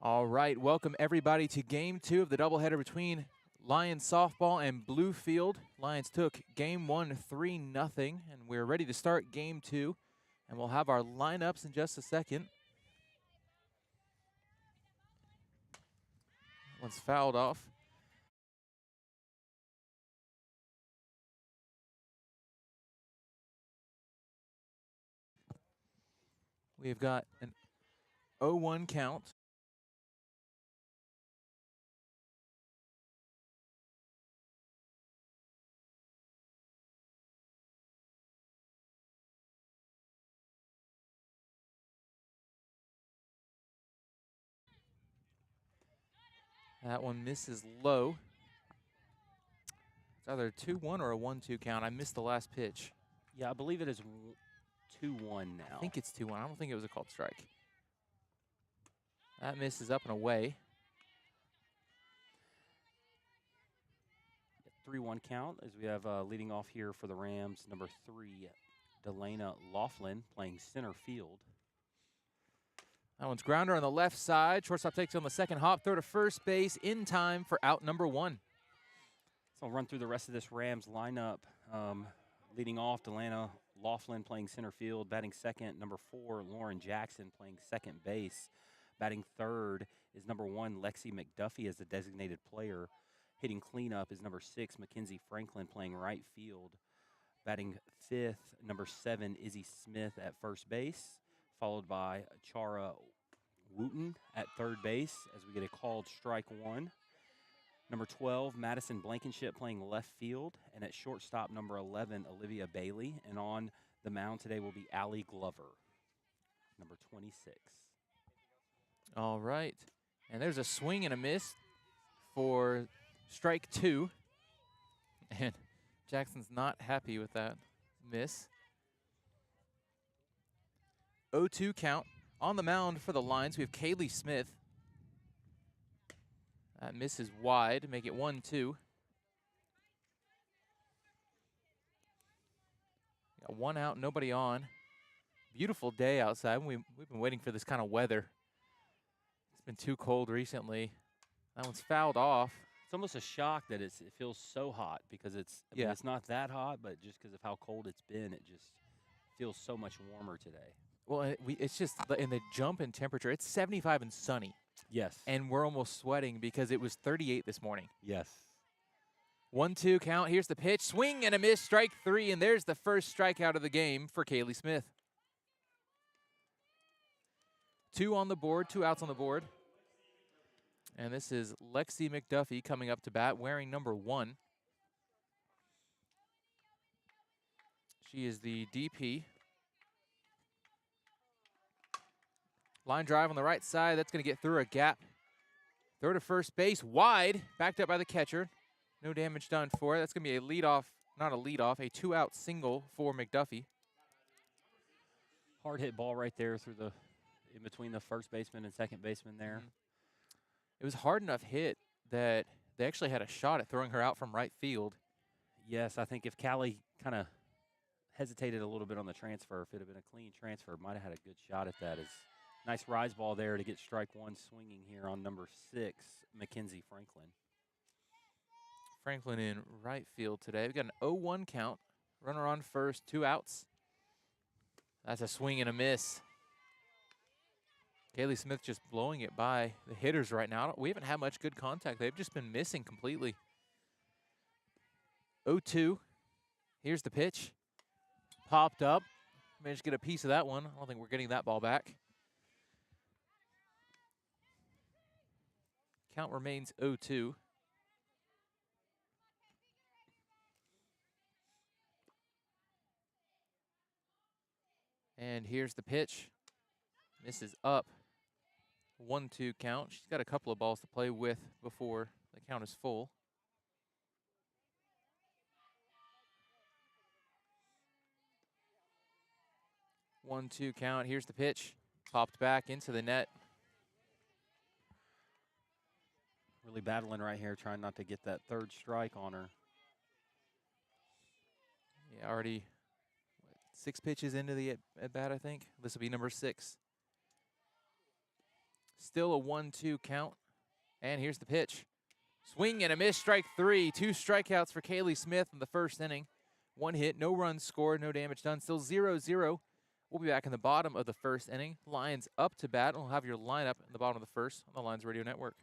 All right, welcome everybody to game 2 of the doubleheader between Lions softball and Bluefield. Lions took game 1 3-0, and we're ready to start game 2. And we'll have our lineups in just a second. One's fouled off. We've got an 0-1 count. That one misses low. It's either a 2-1 or a 1-2 count. I missed the last pitch. Yeah, I believe it is 2-1 now. I think it's 2-1. I don't think it was a called strike. That misses up and away. 3-1 count as we have leading off here for the Rams, number 3, Delana Laughlin, playing center field. That one's grounder on the left side. Shortstop takes it on the second hop. Throw to first base in time for out number 1. So I'll run through the rest of this Rams lineup. Leading off, Delana Laughlin playing center field. Batting second, number 4, Lauren Jackson playing second base. Batting third is number 1, Lexi McDuffie as the designated player. Hitting cleanup is number 6, Mackenzie Franklin playing right field. Batting fifth, number 7, Izzy Smith at first base, followed by Chara Wooten at third base as we get a called strike 1. Number 12, Madison Blankenship playing left field. And at shortstop, number 11, Olivia Bailey. And on the mound today will be Allie Glover, number 26. All right. And there's a swing and a miss for strike 2. And Jackson's not happy with that miss. 0-2 count. On the mound for the Lions, we have Kaylee Smith. That misses wide, make it 1-2. Got one out, nobody on. Beautiful day outside. We've been waiting for this kind of weather. It's been too cold recently. That one's fouled off. It's almost a shock that it feels so hot because I mean, it's not that hot, but just because of how cold it's been, it just feels so much warmer today. Well, it's just in the jump in temperature. It's 75 and sunny. Yes. And we're almost sweating because it was 38 this morning. Yes. 1-2 count. Here's the pitch. Swing and a miss. Strike 3. And there's the first strikeout of the game for Kaylee Smith. 2 on the board. 2 outs on the board. And this is Lexi McDuffie coming up to bat, wearing number 1. She is the DP. Line drive on the right side. That's going to get through a gap. Throw to first base. Wide. Backed up by the catcher. No damage done for it. That's going to be a leadoff. Not a leadoff. A 2-out single for McDuffie. Hard hit ball right there through in between the first baseman and second baseman there. It was a hard enough hit that they actually had a shot at throwing her out from right field. Yes, I think if Callie kind of hesitated a little bit on the transfer, if it had been a clean transfer, might have had a good shot at that. Nice rise ball there to get strike 1 swinging here on number 6, Mackenzie Franklin. Franklin in right field today. We've got an 0-1 count. Runner on first, 2 outs. That's a swing and a miss. Kaylee Smith just blowing it by the hitters right now. We haven't had much good contact. They've just been missing completely. 0-2. Here's the pitch. Popped up. Managed to get a piece of that one. I don't think we're getting that ball back. Count remains 0-2. And here's the pitch. Misses up. 1-2 count. She's got a couple of balls to play with before the count is full. One, 2 count. Here's the pitch. Popped back into the net. Really battling right here, trying not to get that third strike on her. Yeah, already 6 pitches into the at bat, I think. This will be number 6. Still a 1-2 count. And here's the pitch. Swing and a miss, strike 3. 2 strikeouts for Kaylee Smith in the first inning. 1 hit, no runs scored, no damage done. Still 0-0. We'll be back in the bottom of the first inning. Lions up to bat. We'll have your lineup in the bottom of the first on the Lions Radio Network.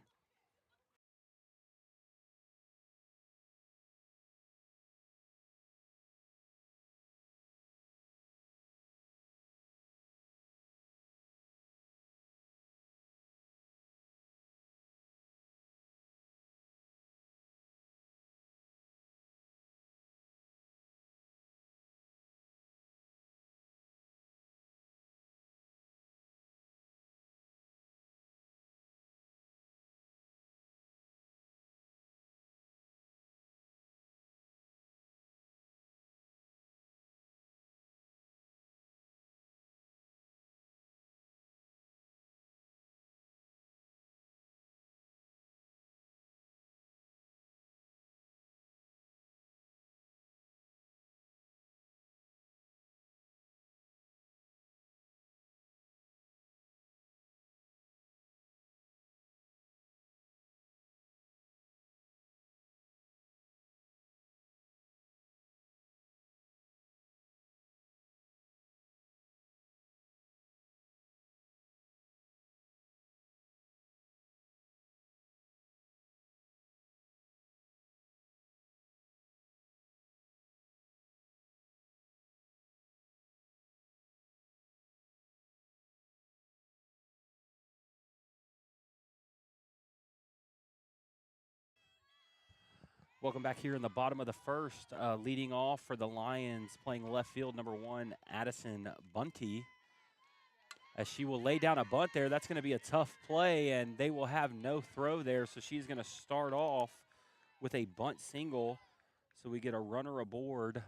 Welcome back here in the bottom of the first. Leading off for the Lions, playing left field, number 1, Addison Bunty. As she will lay down a bunt there, that's going to be a tough play, and they will have no throw there, so she's going to start off with a bunt single. So we get a runner aboard.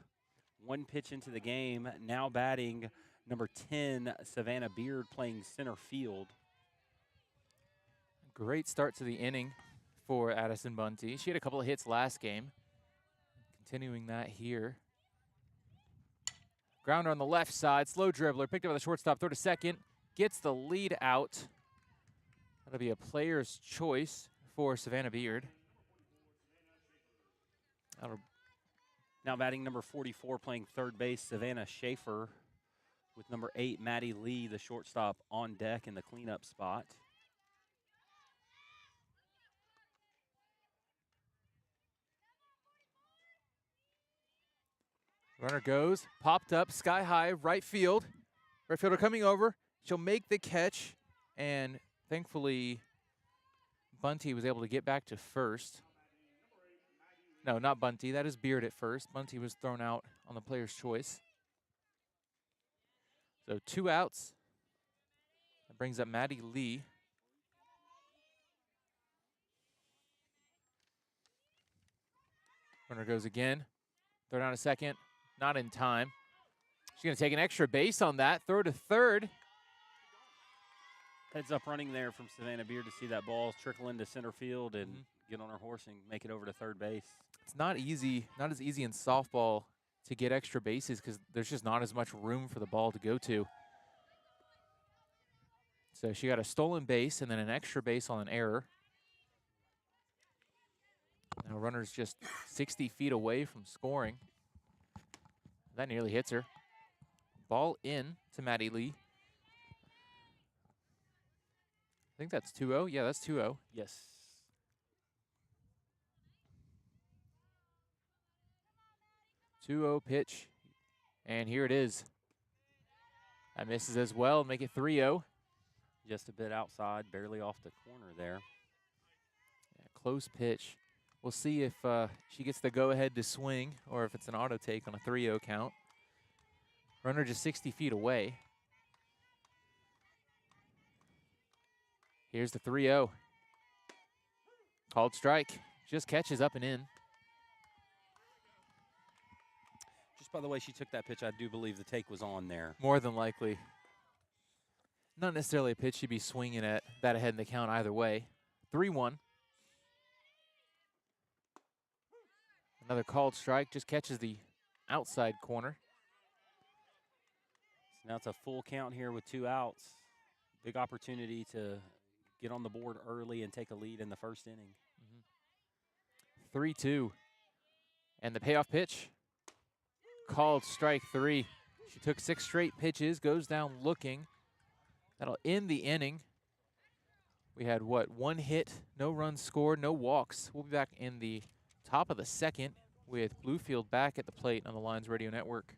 1 pitch into the game. Now batting number 10, Savannah Beard, playing center field. Great start to the inning for Addison Bunty. She had a couple of hits last game. Continuing that here. Grounder on the left side, slow dribbler, picked up by the shortstop, throw to second, gets the lead out. That'll be a player's choice for Savannah Beard. Now batting number 44, playing third base, Savannah Schaefer, with number 8, Maddie Lee, the shortstop, on deck in the cleanup spot. Runner goes, popped up, sky high, right field. Right fielder coming over. She'll make the catch, and thankfully, Bunty was able to get back to first. No, not Bunty. That is Beard at first. Bunty was thrown out on the player's choice. So 2 outs. That brings up Maddie Lee. Runner goes again. Throw down a second. Not in time. She's going to take an extra base on that. Throw to third. Heads up running there from Savannah Beard to see that ball trickle into center field and get on her horse and make it over to third base. It's not easy, not as easy in softball to get extra bases because there's just not as much room for the ball to go to. So she got a stolen base and then an extra base on an error. Now runner's just 60 feet away from scoring. That nearly hits her. Ball in to Maddie Lee. I think that's 2-0. Yeah, that's 2-0. Yes. Pitch. And here it is. That misses as well. Make it 3-0. Just a bit outside, barely off the corner there. Yeah, close pitch. We'll see if she gets the go-ahead to swing or if it's an auto take on a 3-0 count. Runner just 60 feet away. Here's the 3-0. Called strike. Just catches up and in. Just by the way she took that pitch, I do believe the take was on there. More than likely. Not necessarily a pitch she'd be swinging at that ahead in the count either way. 3-1. Another called strike. Just catches the outside corner. So now it's a full count here with 2 outs. Big opportunity to get on the board early and take a lead in the first inning. 3-2. And the payoff pitch, called strike 3. She took 6 straight pitches, goes down looking. That'll end the inning. We had, what, 1 hit, no runs scored, no walks. We'll be back in the top of the second with Bluefield back at the plate on the Lions Radio Network.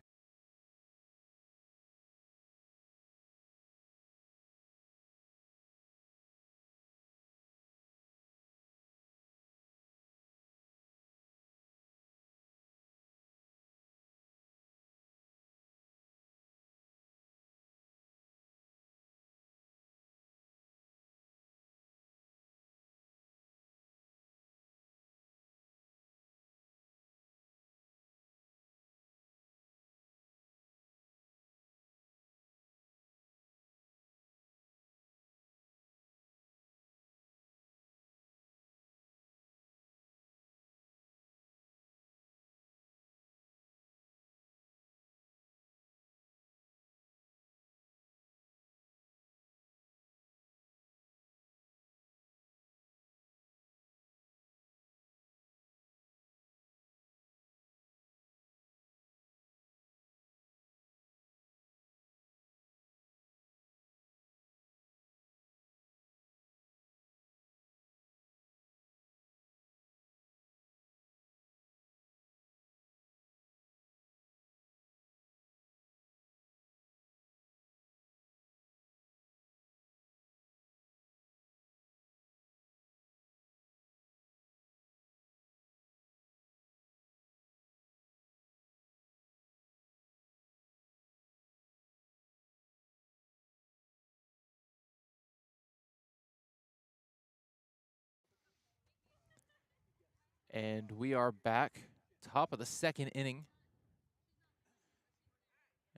And we are back, top of the second inning.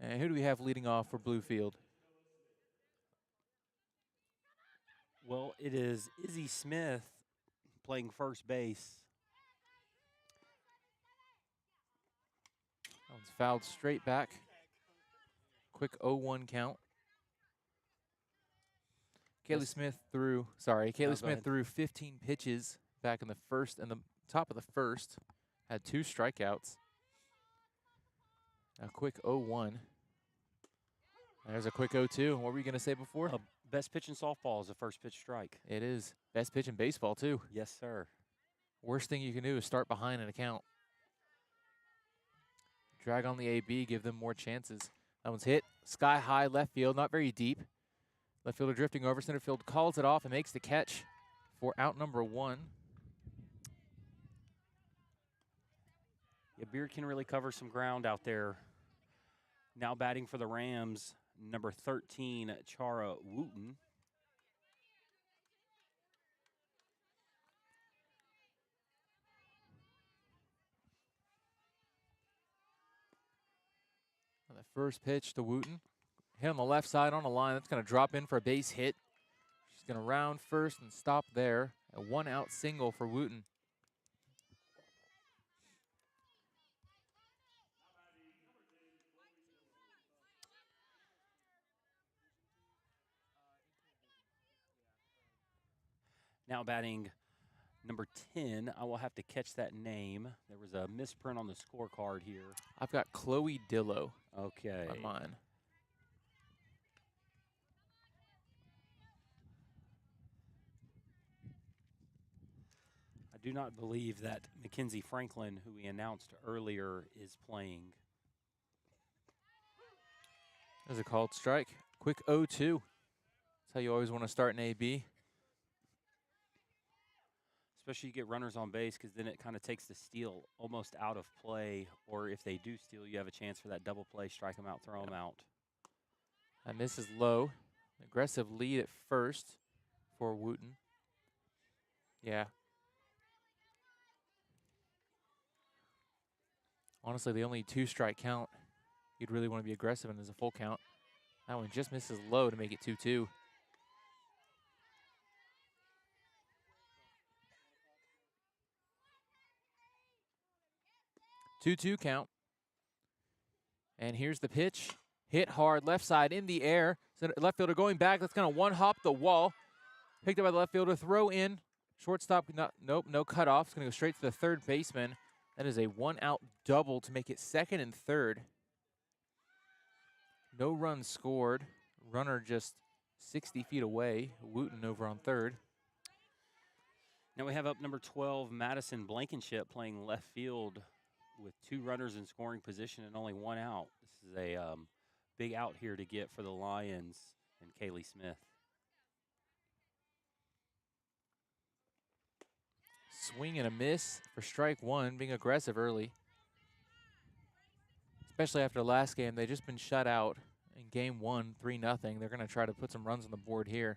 And who do we have leading off for Bluefield? Well, it is Izzy Smith playing first base. That one's fouled straight back. Quick 0-1 count. Kaylee Smith threw 15 pitches back in the first, and the top of the first. Had 2 strikeouts. A quick 0-1. There's a quick 0-2. What were you going to say before? Best pitch in softball is a first pitch strike. It is. Best pitch in baseball, too. Yes, sir. Worst thing you can do is start behind an account. Drag on the AB, give them more chances. That one's hit sky high left field, not very deep. Left fielder drifting over. Center field calls it off and makes the catch for out number 1. Yeah, Beard can really cover some ground out there. Now batting for the Rams, number 13, Chara Wooten. On the first pitch to Wooten. Hit on the left side on a line. That's going to drop in for a base hit. She's going to round first and stop there. A 1-out single for Wooten. Now batting number 10. I will have to catch that name. There was a misprint on the scorecard here. I've got Chloe Dillo. Okay. On mine. I do not believe that Mackenzie Franklin, who we announced earlier, is playing. There's a called strike. Quick 0-2. That's how you always want to start an AB. Especially you get runners on base, because then it kind of takes the steal almost out of play. Or if they do steal, you have a chance for that double play, strike them out, throw them out. That misses low. Aggressive lead at first for Wooten. Yeah. Honestly, the only 2-strike count you'd really want to be aggressive in is a full count. That one just misses low to make it 2-2. 2-2 count. And here's the pitch. Hit hard, left side in the air. So left fielder going back. That's going to one-hop the wall. Picked up by the left fielder, throw in. Shortstop, nope, no cutoff. It's going to go straight to the third baseman. That is a 1-out double to make it second and third. No runs scored. Runner just 60 feet away. Wooten over on third. Now we have up number 12, Madison Blankenship, playing left field with 2 runners in scoring position and only 1 out. This is a big out here to get for the Lions and Kaylee Smith. Swing and a miss for strike one, being aggressive early. Especially after last game, they've just been shut out in game 1, 3-0. They're going to try to put some runs on the board here.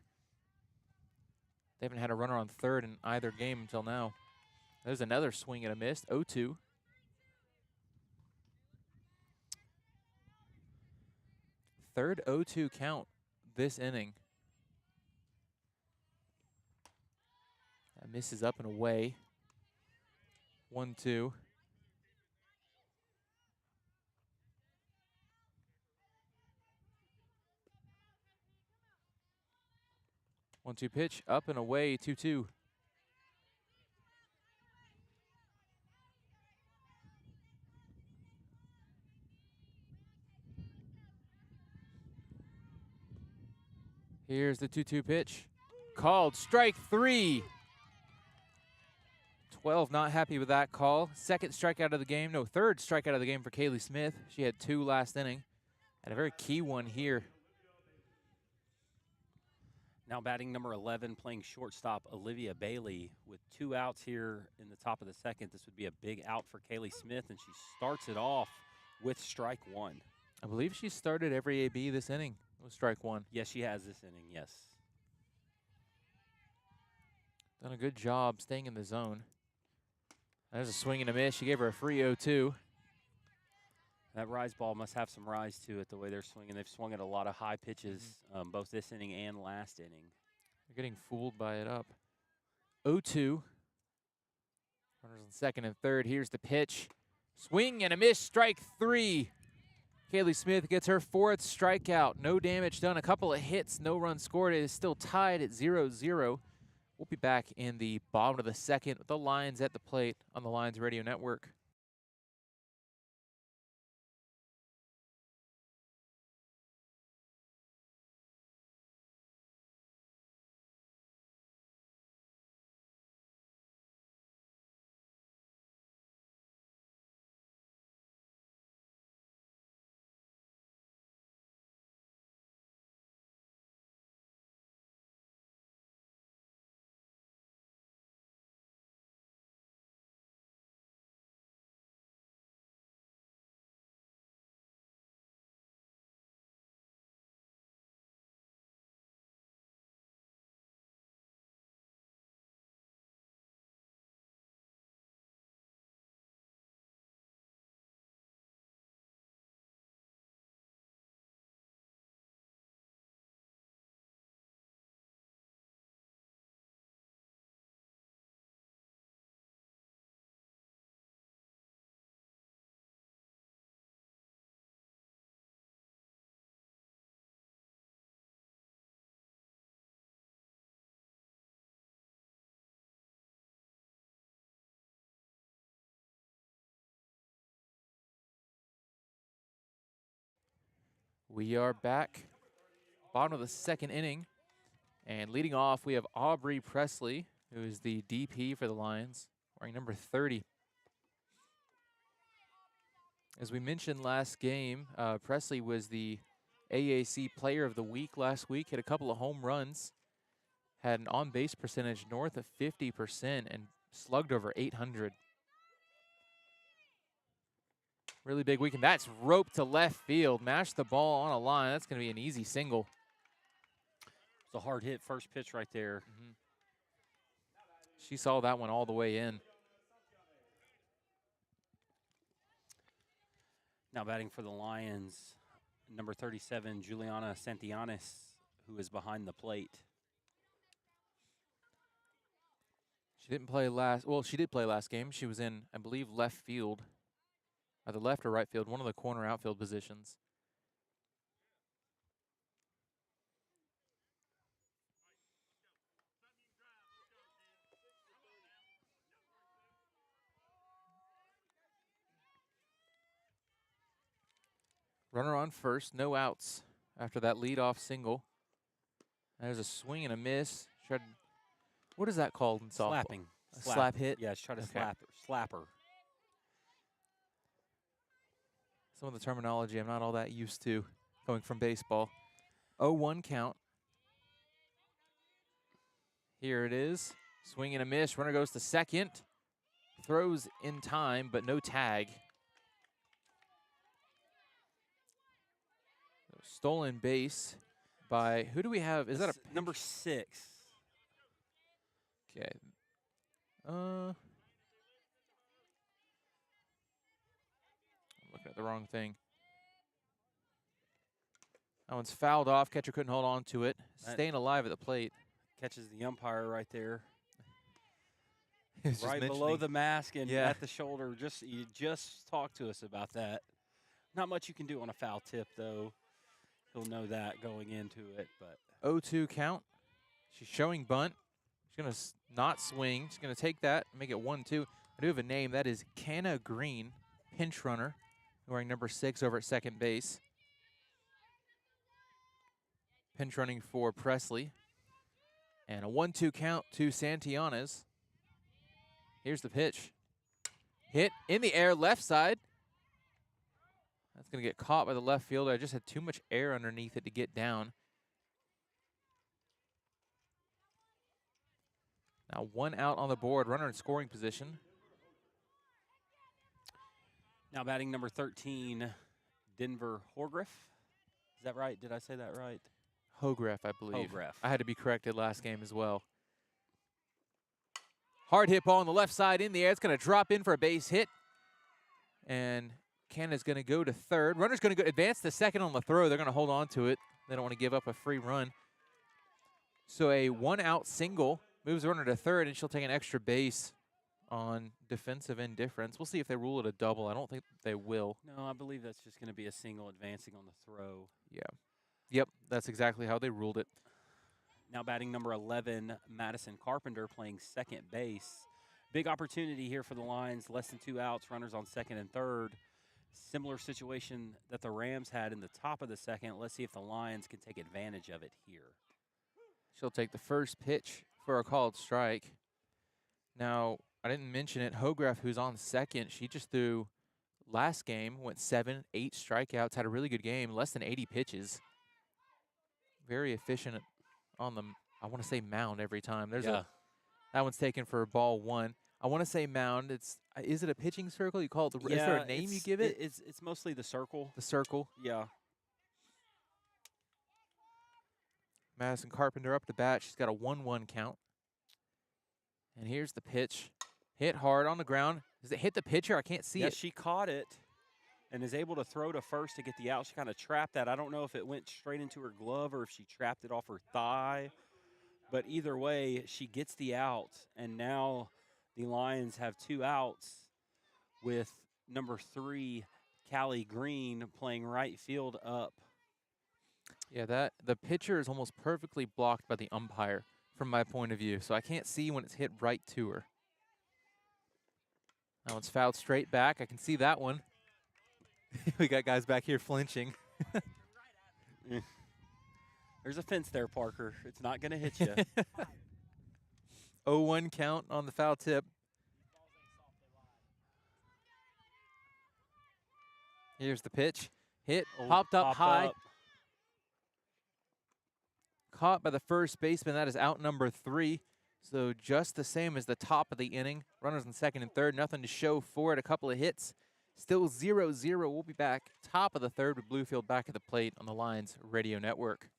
They haven't had a runner on third in either game until now. There's another swing and a miss, 0-2. Third 0-2 count this inning. That misses up and away. 1-2. One-two pitch, up and away, 2-2. Here's the 2-2 pitch. Called, strike 3. 12 not happy with that call. Second strikeout of the game. No, third strikeout of the game for Kaylee Smith. She had 2 last inning. And a very key one here. Now batting number 11, playing shortstop, Olivia Bailey, with 2 outs here in the top of the second. This would be a big out for Kaylee Smith, and she starts it off with strike 1. I believe she started every AB this inning with strike 1. Yes, she has this inning, yes. Done a good job staying in the zone. There's a swing and a miss. She gave her a free 0-2. That rise ball must have some rise to it, the way they're swinging. They've swung at a lot of high pitches, both this inning and last inning. They're getting fooled by it up. 0-2. Runners on second and third. Here's the pitch. Swing and a miss. Strike 3. Kaylee Smith gets her 4th strikeout. No damage done. A couple of hits. No runs scored. It is still tied at 0-0. We'll be back in the bottom of the second with the Lions at the plate on the Lions Radio Network. We are back, bottom of the second inning, and leading off we have Aubrey Presley, who is the DP for the Lions, wearing number 30. As we mentioned last game, Presley was the AAC Player of the Week last week, hit a couple of home runs, had an on-base percentage north of 50%, and slugged over 800. Really big weekend. That's roped to left field. Mashed the ball on a line. That's going to be an easy single. It's a hard hit first pitch right there. She saw that one all the way in. Now batting for the Lions, number 37, Juliana Santillanes, who is behind the plate. She didn't play last. Well, she did play last game. She was in, I believe, left field. Either left or right field, one of the corner outfield positions. Runner on first, no outs after that leadoff single. There's a swing and a miss. What is that called in softball? Slapping. A slap hit? Yeah, try to Okay. slap her. Some of the terminology I'm not all that used to going from baseball. 0-1 count. Here it is. Swing and a miss. Runner goes to second. Throws in time, but no tag. Stolen base by, who do we have? Is that a number 6? Okay. I'm looking at the wrong thing. That one's fouled off. Catcher couldn't hold on to it. Staying alive at the plate. Catches the umpire right there. Right below the mask and Yeah. at the shoulder. You just talked to us about that. Not much you can do on a foul tip, though. He'll know that going into it. But 0-2 count. She's showing bunt. She's going to not swing. She's going to take that and make it 1-2. I do have a name. That is Canna Green, pinch runner, wearing number 6 over at second base. Pinch running for Presley. And a 1-2 count to Santillanes. Here's the pitch. Hit in the air, left side. That's going to get caught by the left fielder. I just had too much air underneath it to get down. Now 1 out on the board, runner in scoring position. now batting number 13, Denver Horgriff. Is that right? Did I say that right? Hograff, I believe. Hograff. I had to be corrected last game as well. Hard hit ball on the left side in the air. It's going to drop in for a base hit. And Canada's going to go to third. Runner's going to go advance to second on the throw. They're going to hold on to it. They don't want to give up a free run. So a 1-out single moves the runner to third, and she'll take an extra base on defensive indifference. We'll see if they rule it a double. I don't think they will. No, I believe that's just going to be a single advancing on the throw. Yeah. Yep, that's exactly how they ruled it. Now batting number 11, Madison Carpenter, playing second base. Big opportunity here for the Lions. Less than 2 outs, runners on second and third. Similar situation that the Rams had in the top of the second. Let's see if the Lions can take advantage of it here. She'll take the first pitch for a called strike. Now, I didn't mention it. Hograff, who's on second, she just threw last game, went 7, 8 strikeouts, had a really good game, less than 80 pitches. Very efficient on the, I want to say mound every time. That one's taken for ball 1. I want to say mound. Is it a pitching circle? You call it is there a name you give it? It's mostly the circle. The circle. Yeah. Madison Carpenter up to bat. She's got a 1-1 count. And here's the pitch. Hit hard on the ground. Does it hit the pitcher? I can't see it. She caught it and is able to throw to first to get the out. She kind of trapped that. I don't know if it went straight into her glove or if she trapped it off her thigh. But either way, she gets the out. And now the Lions have 2 outs with number 3, Callie Green, playing right field up. Yeah, the pitcher is almost perfectly blocked by the umpire from my point of view. So I can't see when it's hit right to her. That one's fouled straight back. I can see that one. We got guys back here flinching. There's a fence there, Parker. It's not going to hit you. 0-1 count on the foul tip. Here's the pitch. Hit, popped up high. Caught by the first baseman. That is out number 3. So just the same as the top of the inning. Runners in second and third. Nothing to show for it. A couple of hits. Still 0-0. We'll be back top of the third with Bluefield back at the plate on the Lions Radio Network.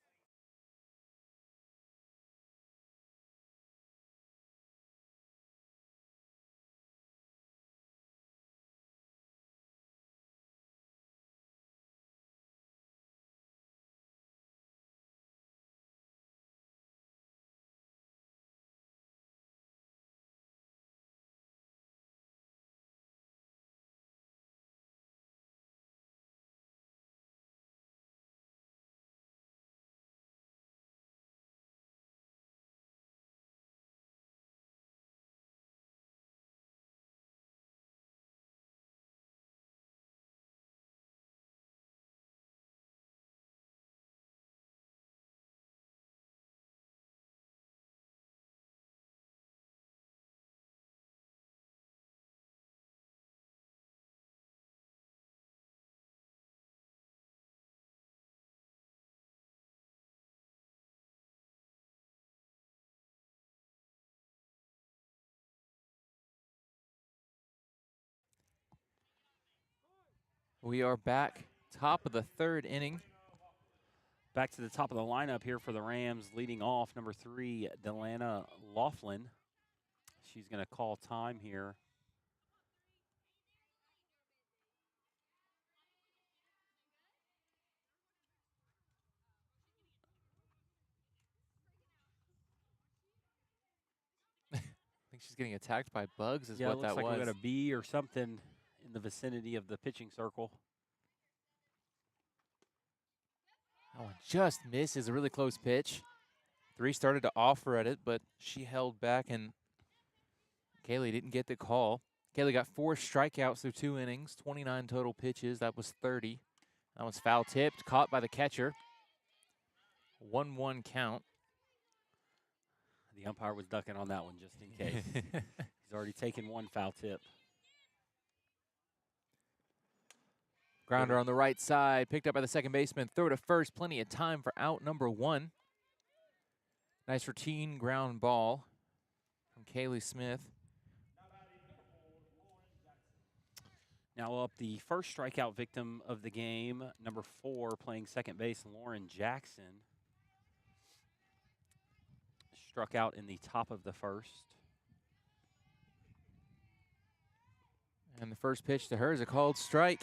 We are back, top of the third inning. Back to the top of the lineup here for the Rams, leading off number 3, Delana Laughlin. She's going to call time here. I think she's getting attacked by bugs is Yeah, what it looks that like was. we got a bee or something in the vicinity of the pitching circle. That one just misses, a really close pitch. 3 started to offer at it, but she held back, and Kaylee didn't get the call. Kaylee got 4 strikeouts through 2 innings, 29 total pitches. That was 30. That one's foul tipped, caught by the catcher. 1-1 count. The umpire was ducking on that one just in case. He's already taken 1 foul tip. Grounder on the right side, picked up by the second baseman. Throw to first, plenty of time for out number 1. Nice routine ground ball from Kaylee Smith. Now up the first strikeout victim of the game, number 4, playing second base, Lauren Jackson. Struck out in the top of the first. And the first pitch to her is a called strike.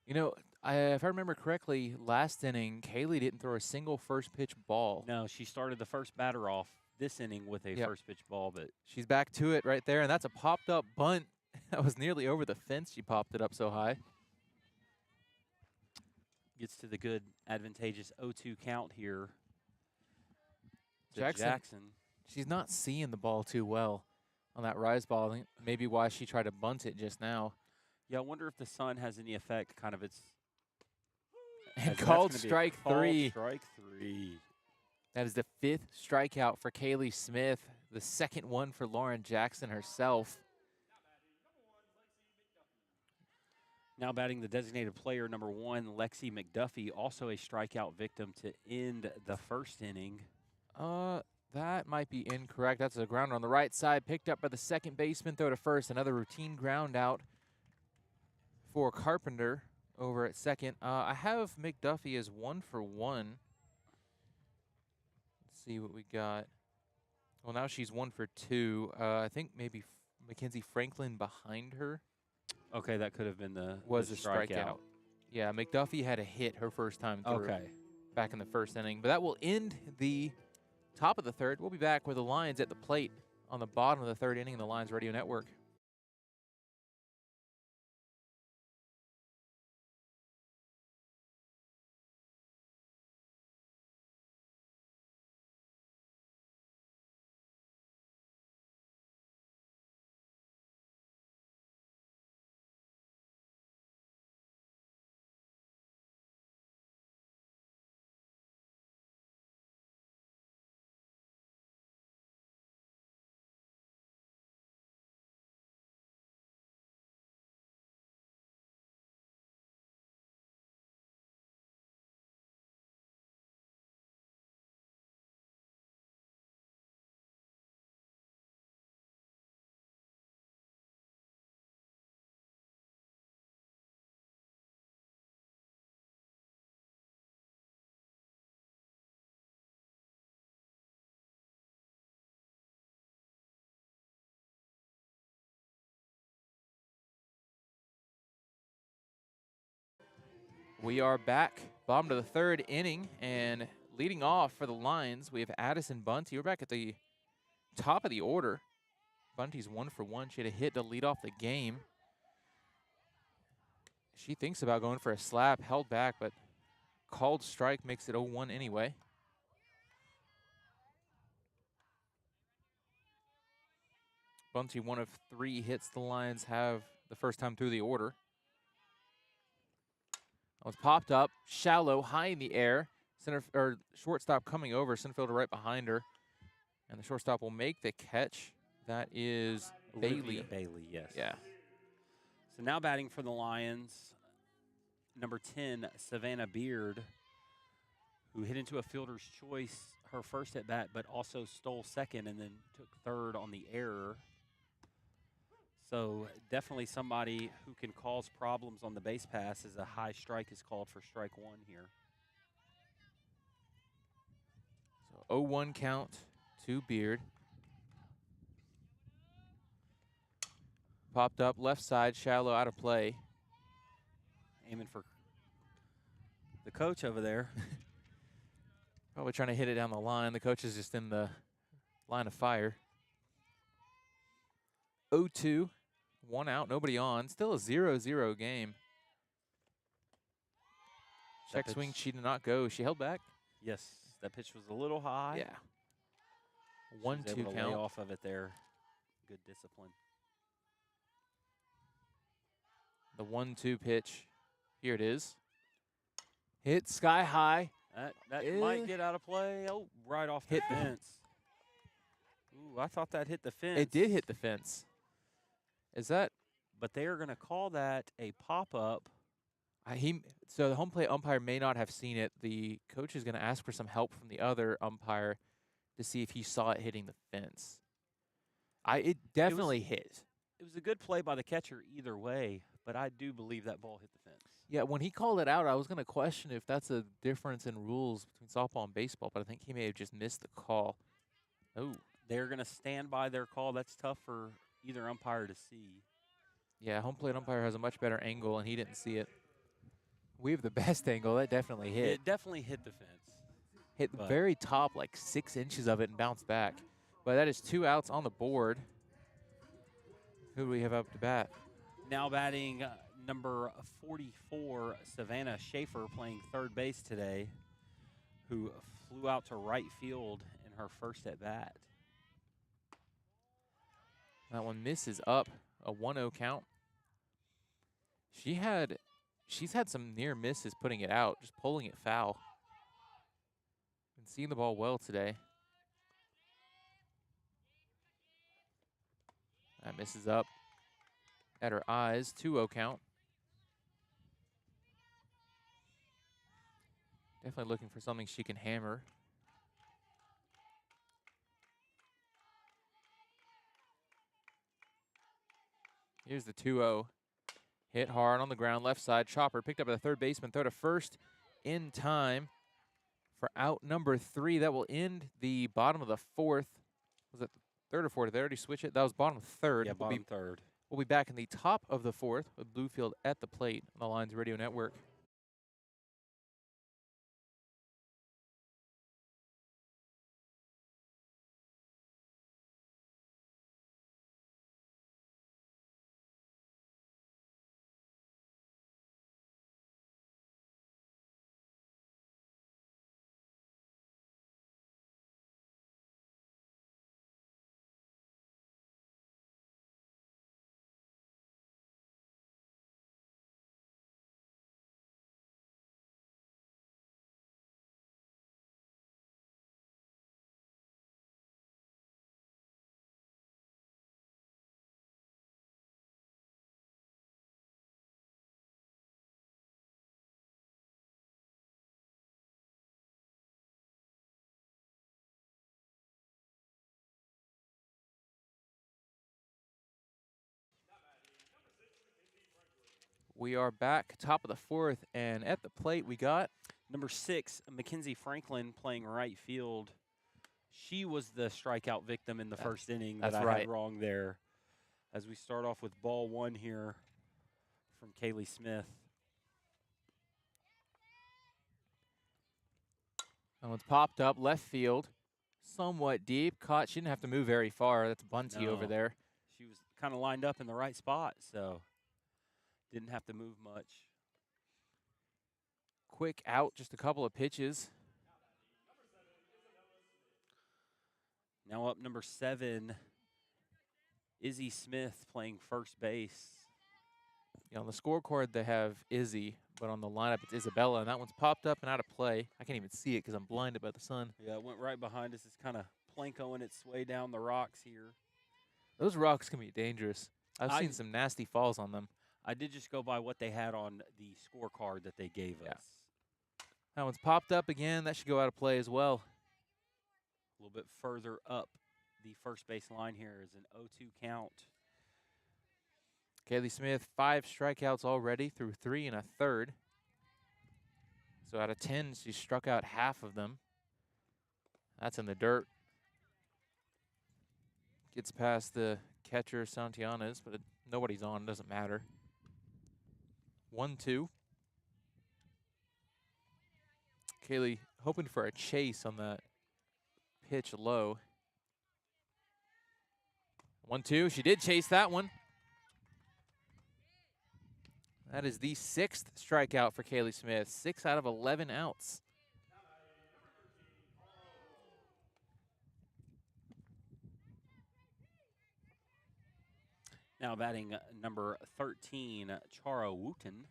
You know, if I remember correctly, last inning, Kaylee didn't throw a single first pitch ball. No, she started the first batter off this inning with a first pitch ball, but she's back to it right there, and that's a popped up bunt. That was nearly over the fence. She popped it up so high. Gets to the good, advantageous 0-2 count here. Jackson, she's not seeing the ball too well on that rise ball. I think maybe why she tried to bunt it just now. Yeah, I wonder if the sun has any effect, kind of its... And called strike 3. Strike 3. That is the 5th strikeout for Kaylee Smith, the second one for Lauren Jackson herself. Now batting the designated player, number 1, Lexi McDuffie, also a strikeout victim to end the first inning. That might be incorrect. That's a grounder on the right side, picked up by the second baseman. Throw to first, another routine ground out for Carpenter over at second. I have McDuffie as 1 for 1. Let's see what we got. Well, now she's 1 for 2. I think maybe Mackenzie Franklin behind her. Okay, that could have been the strikeout. Yeah, McDuffie had a hit her first time through back in the first inning. But that will end the top of the third. We'll be back with the Lions at the plate on the bottom of the third inning in the Lions Radio Network. We are back, bottom of the third inning, and leading off for the Lions, we have Addison Bunty. We're back at the top of the order. Bunty's 1 for 1. She had a hit to lead off the game. She thinks about going for a slap, held back, but called strike makes it 0-1 anyway. Bunty, 1 of 3 hits the Lions have the first time through the order. That was popped up, shallow, high in the air. Shortstop coming over, center fielder right behind her. And the shortstop will make the catch. That is Bailey. Bailey, yes. Yeah. So now batting for the Lions, number 10, Savannah Beard, who hit into a fielder's choice her first at bat, but also stole second and then took third on the error. So definitely somebody who can cause problems on the base pass as a high strike is called for strike one here. So 0-1 count to Beard. Popped up left side, shallow, out of play. Aiming for the coach over there. Probably trying to hit it down the line. The coach is just in the line of fire. 0-2, 1 out, nobody on. Still a 0-0 game. Check swing, she did not go. She held back. Yes, that pitch was a little high. Yeah. She was 1-2 able to count. lay off of it there. Good discipline. The 1-2 pitch. Here it is. Hit sky high. That might get out of play. Oh, right off the fence. Ooh, I thought that hit the fence. It did hit the fence. Is that? But they are going to call that a pop-up. So the home plate umpire may not have seen it. The coach is going to ask for some help from the other umpire to see if he saw it hitting the fence. It definitely hit. It was a good play by the catcher either way, but I do believe that ball hit the fence. Yeah, when he called it out, I was going to question if that's a difference in rules between softball and baseball, but I think he may have just missed the call. Oh. They're going to stand by their call. That's tough for either umpire to see. Yeah, home plate umpire has a much better angle, and he didn't see it. We have the best angle. That definitely hit. It definitely hit the fence. Hit the very top, like 6 inches of it, and bounced back. But that is 2 outs on the board. Who do we have up to bat? Now batting number 44, Savannah Schaefer, playing third base today, who flew out to right field in her first at bat. That one misses up, a 1-0 count. She's had some near misses putting it out, just pulling it foul. Been seeing the ball well today. That misses up at her eyes, 2-0 count. Definitely looking for something she can hammer. Here's the 2-0. Hit hard on the ground, left side. Chopper picked up at the third baseman, throw to first in time for out number 3. That will end the bottom of the 4th. Was it the 3rd or 4th? Did they already switch it? That was bottom of 3rd. Yeah, bottom 3rd. We'll be back in the top of the 4th with Bluefield at the plate on the Lions Radio Network. We are back, top of the 4th, and at the plate we got number 6, Mackenzie Franklin, playing right field. She was the strikeout victim in the first inning that I had wrong there. As we start off with ball 1 here from Kaylee Smith. That one's popped up, left field, somewhat deep. Caught, she didn't have to move very far. That's Bunty over there. She was kind of lined up in the right spot, so didn't have to move much. Quick out, just a couple of pitches. Now up number 7, Izzy Smith, playing first base. Yeah, on the scorecard they have Izzy, but on the lineup it's Isabella, and that one's popped up and out of play. I can't even see it because I'm blinded by the sun. Yeah, it went right behind us. It's kind of plankoing its way down the rocks here. Those rocks can be dangerous. I've seen some nasty falls on them. I did just go by what they had on the scorecard that they gave us. That one's popped up again. That should go out of play as well. A little bit further up the first base line here is an 0-2 count Kaylee Smith, 5 strikeouts already through 3 1/3. So out of 10, she struck out half of them. That's in the dirt. Gets past the catcher, Santianes, but nobody's on, doesn't matter. 1-2. Kaylee hoping for a chase on that pitch low. 1-2, she did chase that one. That is the 6th strikeout for Kaylee Smith, 6 out of 11 outs. Now batting number 13, Charo Wooten.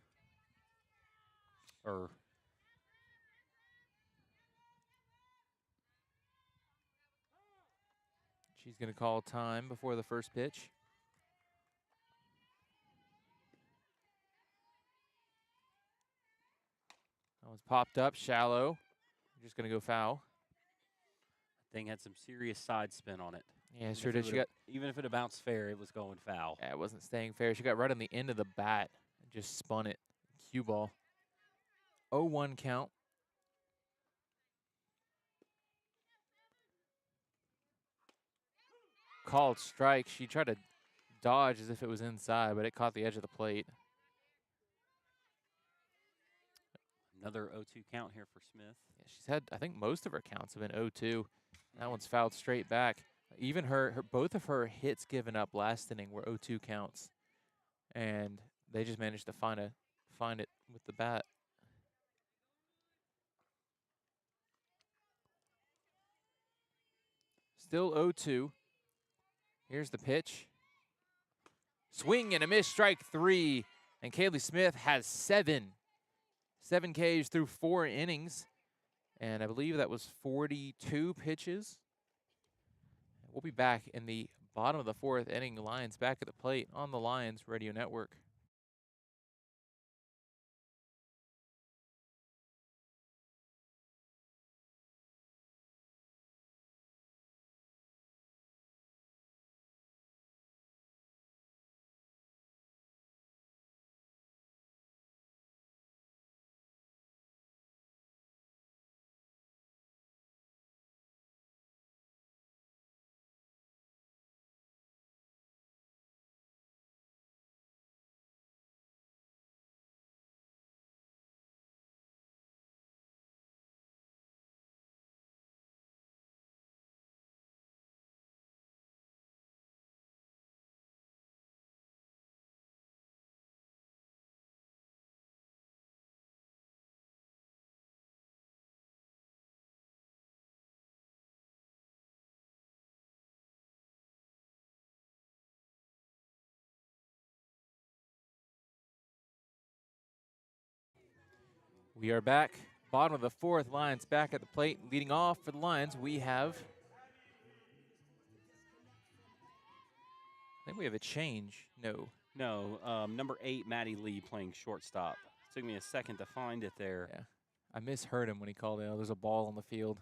She's going to call time before the first pitch. That was popped up, shallow. Just going to go foul. Thing had some serious side spin on it. Yeah, sure did. Even if it had bounced fair, it was going foul. Yeah, it wasn't staying fair. She got right on the end of the bat and just spun it. Cue ball. 0-1 count. Called strike. She tried to dodge as if it was inside, but it caught the edge of the plate. Another 0-2 count here for Smith. Yeah, she's had, I think most of her counts have been 0-2. That one's fouled straight back. Even both of her hits given up last inning were 0-2 counts, and they just managed to find it with the bat. Still 0-2. Here's the pitch. Swing and a miss, strike 3, and Kaylee Smith has 7 Ks through 4 innings, and I believe that was 42 pitches. We'll be back in the bottom of the 4th inning. Lions back at the plate on the Lions Radio Network. We are back, bottom of the 4th. Lions back at the plate. Leading off for the Lions, we have, I think we have a change. No. No, number 8, Maddie Lee playing shortstop. Took me a second to find it there. Yeah, I misheard him when he called it out. There's a ball on the field.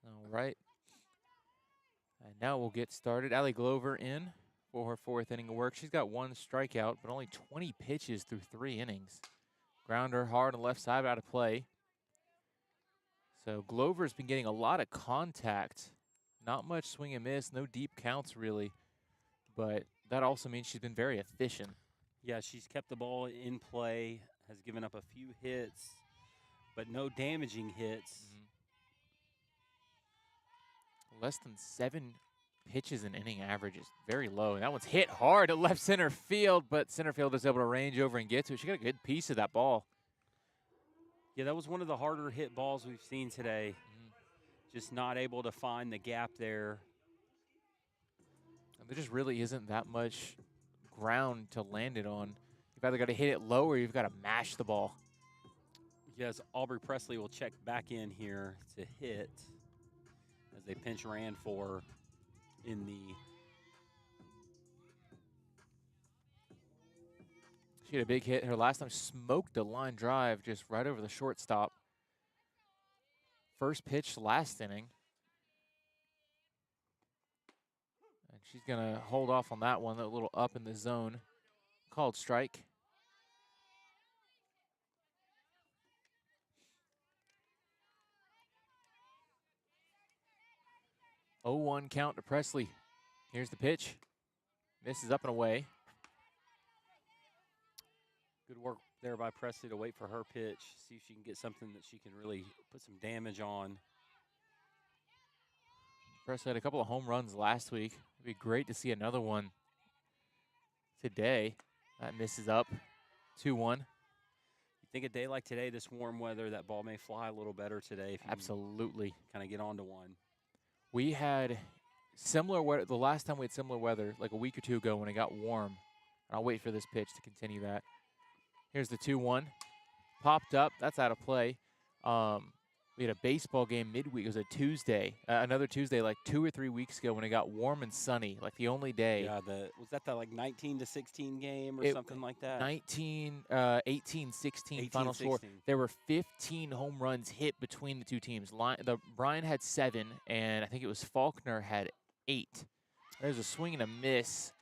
All right. And now we'll get started. Allie Glover in for her 4th inning of work. She's got 1 strikeout, but only 20 pitches through 3 innings. Grounder hard on the left side, out of play. So Glover's been getting a lot of contact. Not much swing and miss, no deep counts really. But that also means she's been very efficient. Yeah, she's kept the ball in play, has given up a few hits, but no damaging hits. Less than 7 pitches an inning average is very low. And that one's hit hard to left center field, but center field is able to range over and get to it. She got a good piece of that ball. Yeah, that was one of the harder hit balls we've seen today. Just not able to find the gap there. And there just really isn't that much ground to land it on. You've either got to hit it low or you've got to mash the ball. Yes, Aubrey Presley will check back in here to hit as they pinch ran for in the. She had a big hit. Her last time smoked a line drive just right over the shortstop. First pitch last inning. she's going to hold off on that one, a little up in the zone. Called strike. 0-1 count to Presley. Here's the pitch. Misses up and away. Good work there by Presley to wait for her pitch, see if she can get something that she can really put some damage on. Presley had a couple of home runs last week. It'd be great to see another one today. That misses up. 2-1. You think a day like today, this warm weather, that ball may fly a little better today if you Absolutely. kind of get onto one. We had similar weather. The last time we had similar weather, like a week or two ago when it got warm. I'll wait for this pitch to continue that. Here's the 2-1. Popped up. That's out of play. We had a baseball game midweek. It was a Tuesday. Another Tuesday like 2 or 3 weeks ago when it got warm and sunny, like the only day. Yeah, was that the like 19-16 game or something like that? 18-16 final score. There were 15 home runs hit between the two teams. Bryan had 7, and I think it was Faulkner had 8. There's a swing and a miss.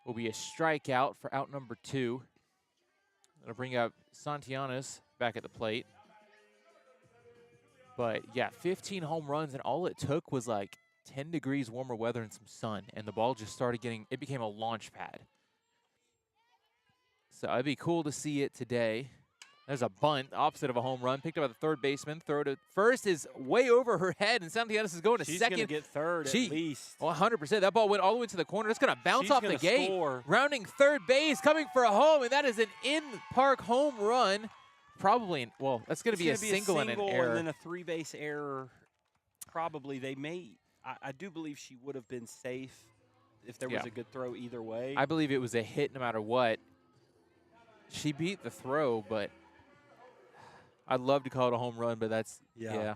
Will be a strikeout for out number 2. That'll bring up Santillanes back at the plate. But, yeah, 15 home runs, and all it took was like 10 degrees warmer weather and some sun, and the ball just started getting – it became a launch pad. So it'd be cool to see it today. There's a bunt, opposite of a home run, picked up by the third baseman. Throw to first is way over her head, and Santillanes is going to second. She's going to get third at least. 100%. That ball went all the way to the corner. It's going to bounce off the gate. Score. Rounding third base, coming for a home, and that is an in-park home run. Probably, well, that's going to be a single and an error. And then a 3-base error. Probably they may. I do believe she would have been safe if there was a good throw either way. I believe it was a hit no matter what. She beat the throw, but I'd love to call it a home run, but that's, yeah.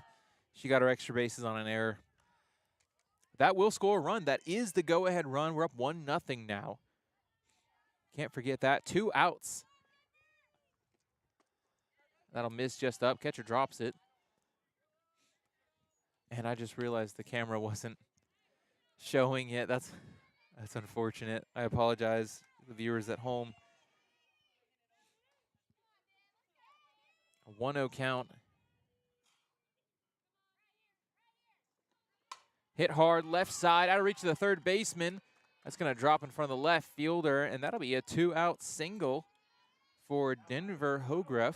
She got her extra bases on an error. That will score a run. That is the go-ahead run. We're up 1-0 now. Can't forget that. 2 outs. That'll miss just up. Catcher drops it. And I just realized the camera wasn't showing yet. That's unfortunate. I apologize to the viewers at home. A 1-0 count. Hit hard, left side, out of reach of the third baseman. That's going to drop in front of the left fielder, and that'll be a 2-out single for Denver Hogreff.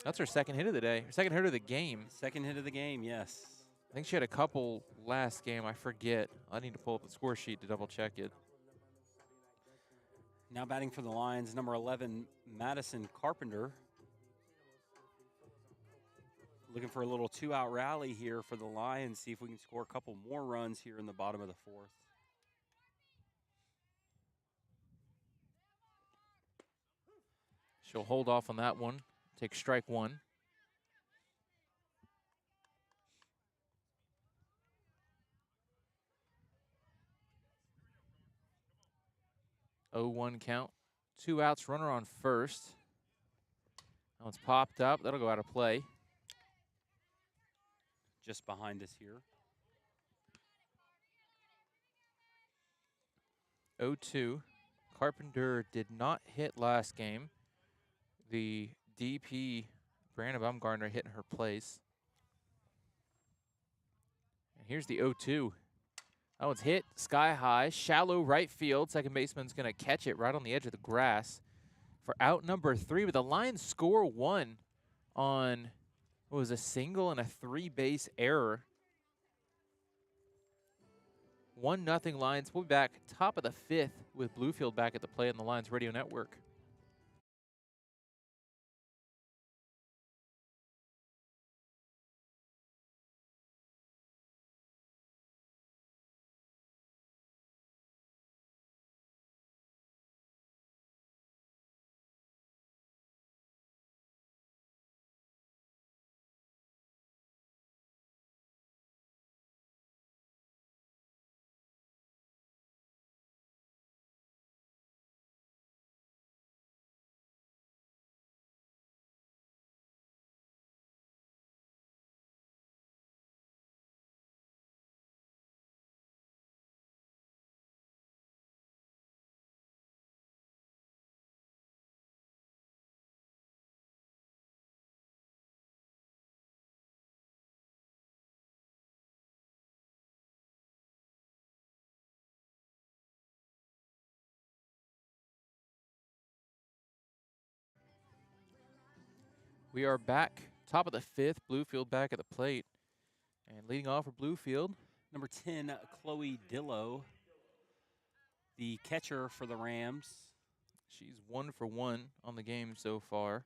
That's her second hit of the day, second hit of the game. Second hit of the game, yes. I think she had a couple last game. I forget. I need to pull up the score sheet to double check it. Now batting for the Lions, number 11, Madison Carpenter. Looking for a little 2-out rally here for the Lions. See if we can score a couple more runs here in the bottom of the 4th. She'll hold off on that one. Take strike 1. Oh, 1 count. 2 outs, runner on first. That one's popped up. That'll go out of play. Just behind us here. 0-2. Carpenter did not hit last game. The DP, Brandon Baumgartner, hit in her place. And here's the 0-2. That one's hit sky high, shallow right field. Second baseman's going to catch it right on the edge of the grass for out number 3. But the Lions score 1 on what was a single and a 3-base error. 1-0 Lions. We'll be back top of the 5th with Bluefield back at the play on the Lions Radio Network. We are back, top of the 5th. Bluefield back at the plate. And leading off for Bluefield, Number 10, Chloe Dillo, the catcher for the Rams. she's 1 for 1 on the game so far.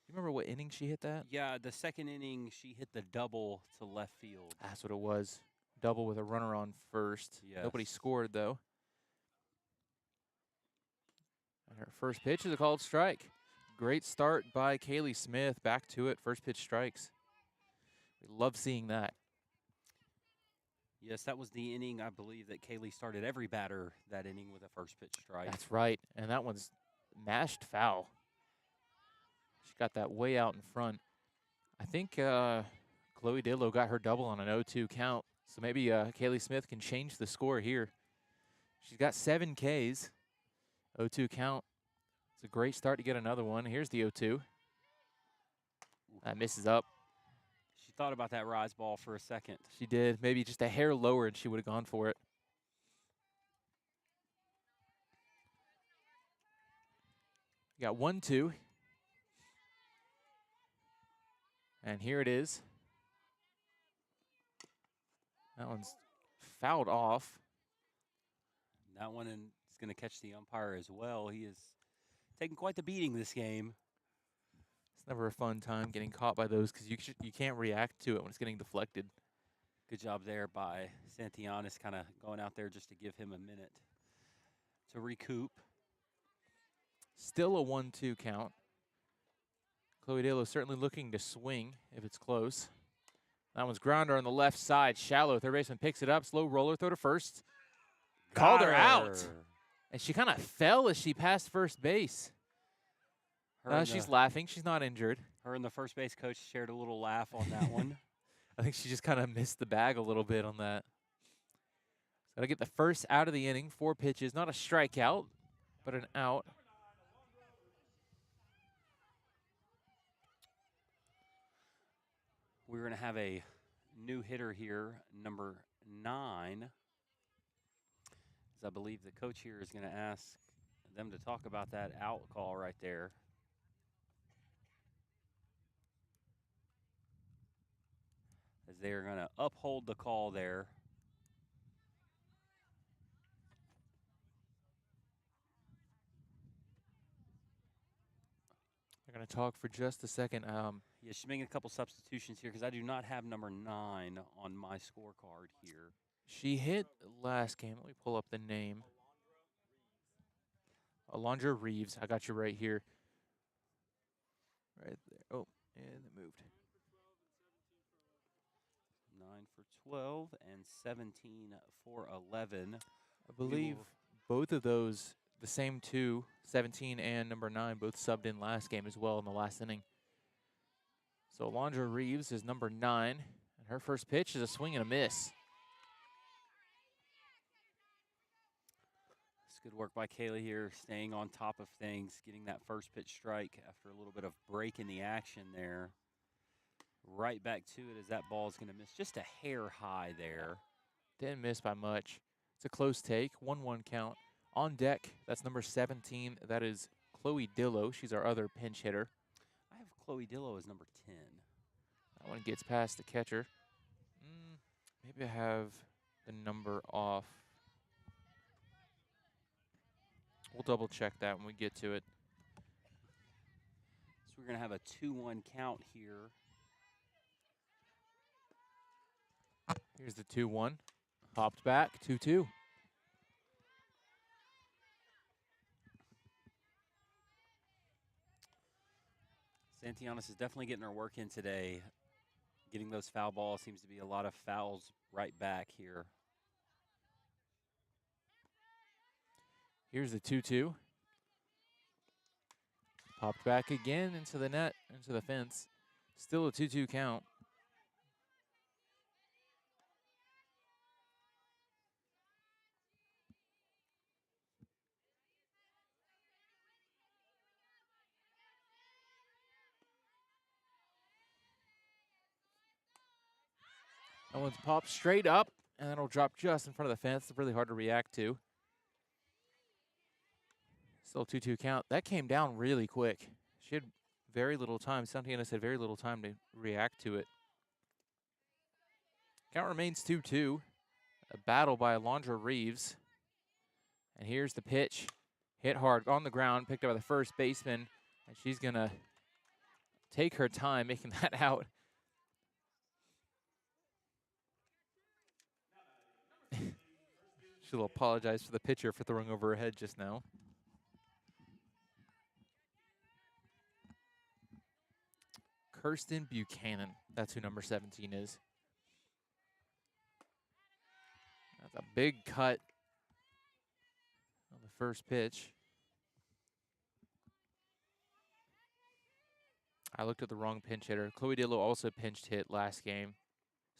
You remember what inning she hit that? Yeah, the second inning, she hit the double to left field. That's what it was. Double with a runner on first. Yes. Nobody scored, though. And her first pitch is a called strike. Great start by Kaylee Smith. Back to it. First pitch strikes. We love seeing that. Yes, that was the inning, I believe, that Kaylee started every batter that inning with a first pitch strike. That's right. And that one's mashed foul. She got that way out in front. I think Chloe Dillo got her double on an 0-2 count. So maybe Kaylee Smith can change the score here. She's got 7 Ks. 0-2 count. It's a great start to get another one. Here's the 0-2. That misses up. She thought about that rise ball for a second. She did. Maybe just a hair lower and she would have gone for it. You got 1-2. And here it is. That one's fouled off. That one is going to catch the umpire as well. He is taking quite the beating this game. It's never a fun time getting caught by those because you can't react to it when it's getting deflected. Good job there by Santianis, kind of going out there just to give him a minute to recoup. Still a 1-2 count. Chloe Dillo certainly looking to swing if it's close. That one's grounder on the left side. Shallow. Third baseman picks it up. Slow roller throw to first. Called her out. And she kind of fell as she passed first base. She's laughing. She's not injured. Her and the first base coach shared a little laugh on that one. I think she just kind of missed the bag a little bit on that. So to get the first out of the inning. 4 pitches. Not a strikeout, but an out. We're going to have a new hitter here, number 9. As I believe the coach here is going to ask them to talk about that out call right there. As they are going to uphold the call there. They're going to talk for just a second. Yeah, she's making a couple substitutions here because I do not have number 9 on my scorecard here. She hit last game. Let me pull up the name. Alondra Reeves. I got you right here. Right there. Oh, and it moved. 9 for 12 and 17 for 11. I believe both of those, the same 2, 17 and number 9, both subbed in last game as well in the last inning. So Alondra Reeves is number 9, and her first pitch is a swing and a miss. It's good work by Kaylee here, staying on top of things, getting that first pitch strike after a little bit of break in the action there. Right back to it as that ball is going to miss just a hair high there. Didn't miss by much. It's a close take, 1-1 count. On deck, that's number 17. That is Chloe Dillo. She's our other pinch hitter. I have Chloe Dillo as number 10. That one gets past the catcher. Maybe I have the number off. We'll double check that when we get to it. So we're going to have a 2-1 count here. Here's the 2-1. Popped back, 2-2. Santianis is definitely getting her work in today. Getting those foul balls, seems to be a lot of fouls right back here. Here's the 2-2. Popped back again into the net, into the fence. Still a 2-2 count. That one's popped straight up, and that'll drop just in front of the fence. It's really hard to react to. Still 2-2 count. That came down really quick. She had very little time. Santianas had very little time to react to it. Count remains 2-2. A battle by Alondra Reeves. And here's the pitch. Hit hard on the ground, picked up by the first baseman. And she's going to take her time making that out. She'll apologize to the pitcher for throwing over her head just now. Kirsten Buchanan. That's who number 17 is. That's a big cut on the first pitch. I looked at the wrong pinch hitter. Chloe Dillow also pinched hit last game.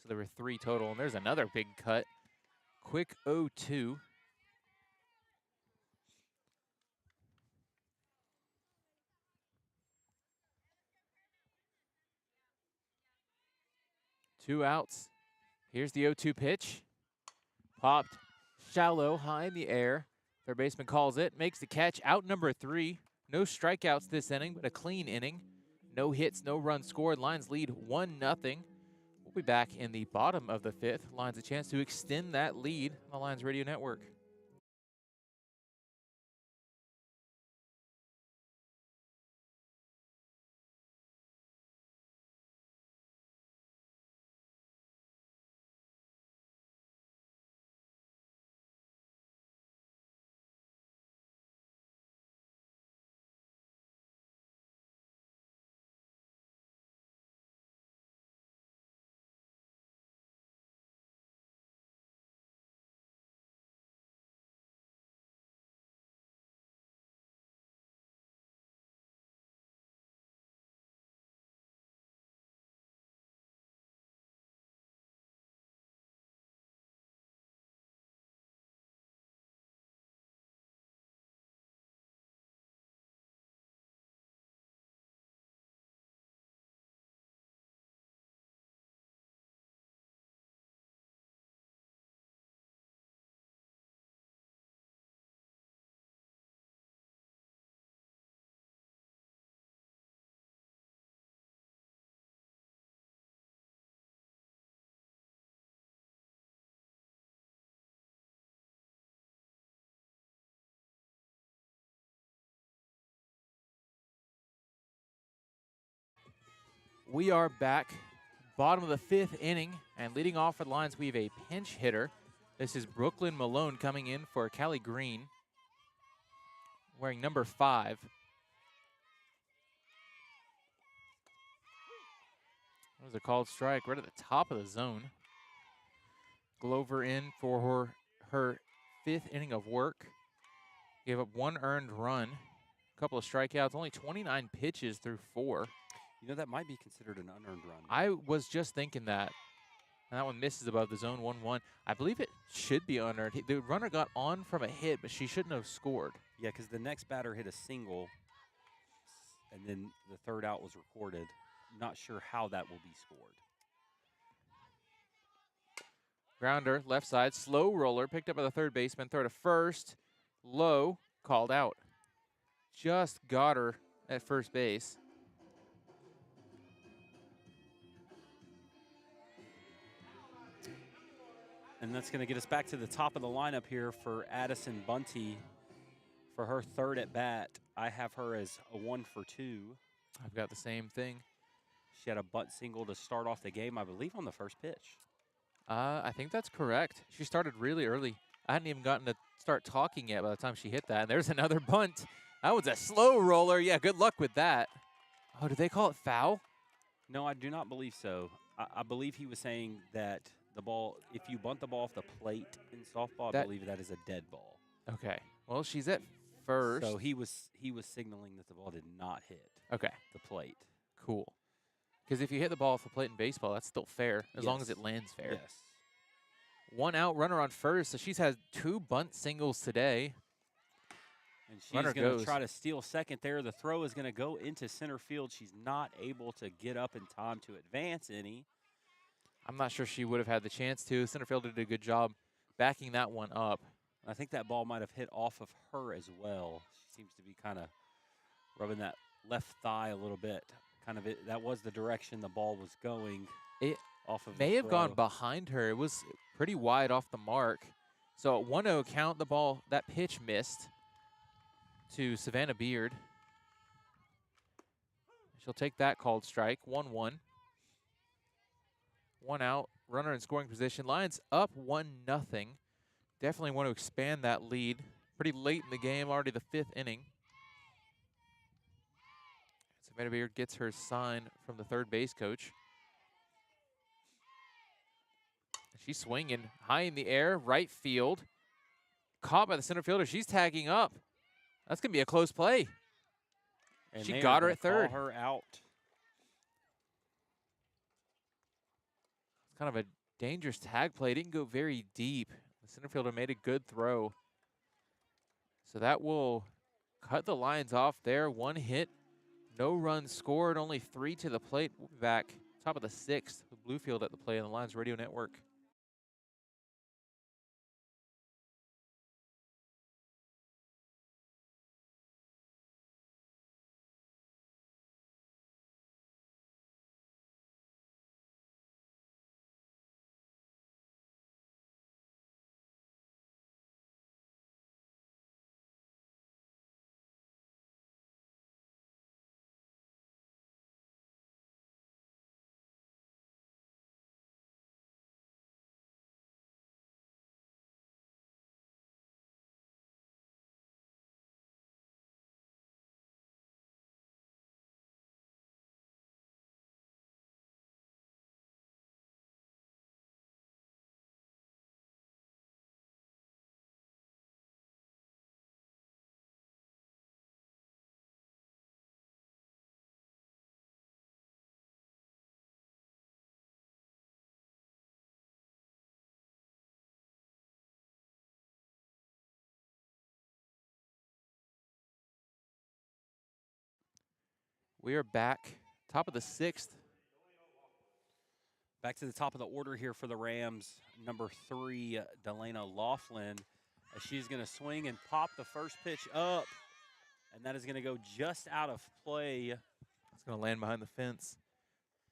So there were 3 total. And there's another big cut. Quick 0-2. Two outs. Here's the 0-2 pitch. Popped shallow, high in the air. Third baseman calls it, makes the catch. Out number 3. No strikeouts this inning, but a clean inning. No hits, no runs scored. Lions lead 1-0. We'll be back in the bottom of the 5th. Lions a chance to extend that lead on the Lions Radio Network. We are back, bottom of the 5th inning, and leading off for the Lions, we have a pinch hitter. This is Brooklyn Malone coming in for Callie Green, wearing number 5. That was a called strike right at the top of the zone. Glover in for her 5th inning of work. Gave up 1 earned run, a couple of strikeouts, only 29 pitches through 4. You know, that might be considered an unearned run. I was just thinking that. And that one misses above the zone 1-1. I believe it should be unearned. The runner got on from a hit, but she shouldn't have scored. Yeah, because the next batter hit a single, and then the third out was recorded. Not sure how that will be scored. Grounder, left side, slow roller, picked up by the third baseman, throw to first, low, called out. Just got her at first base. And that's going to get us back to the top of the lineup here for Addison Bunty. For her 3rd at bat, I have her as a 1 for 2. I've got the same thing. She had a bunt single to start off the game, I believe, on the first pitch. I think that's correct. She started really early. I hadn't even gotten to start talking yet by the time she hit that. And there's another bunt. That was a slow roller. Yeah, good luck with that. Oh, did they call it foul? No, I do not believe so. I believe he was saying that the ball, if you bunt the ball off the plate in softball, I believe that is a dead ball. Okay. Well, she's at first. So he was signaling that the ball did not hit the plate. Cool. Because if you hit the ball off the plate in baseball, that's still fair, as long as it lands fair. Yes. 1 out, runner on first. So she's had 2 bunt singles today. And she's going to try to steal second there. The throw is going to go into center field. She's not able to get up in time to advance any. I'm not sure she would have had the chance to. Center fielder did a good job backing that one up. I think that ball might have hit off of her as well. She seems to be kind of rubbing that left thigh a little bit. That was the direction the ball was going. It off of may the have gone throw. behind her. It was pretty wide off the mark. So at 1-0 count, that pitch missed to Savannah Beard. She'll take that called strike. 1-1. 1 out, runner in scoring position. Lions up 1-0. Definitely want to expand that lead. Pretty late in the game, already the 5th inning. Savannah Beard gets her sign from the third base coach. She's swinging high in the air, right field. Caught by the center fielder. She's tagging up. That's going to be a close play. And She got her gonna at third. Call her out. It's kind of a dangerous tag play. Didn't go very deep. The center fielder made a good throw. So that will cut the Lions off there. 1 hit, no runs scored, only 3 to the plate. We'll be back top of the 6th with Bluefield at the play on the Lions Radio Network. We are back, top of the 6th. Back to the top of the order here for the Rams. Number 3, Delana Laughlin. As she's going to swing and pop the first pitch up. And that is going to go just out of play. It's going to land behind the fence.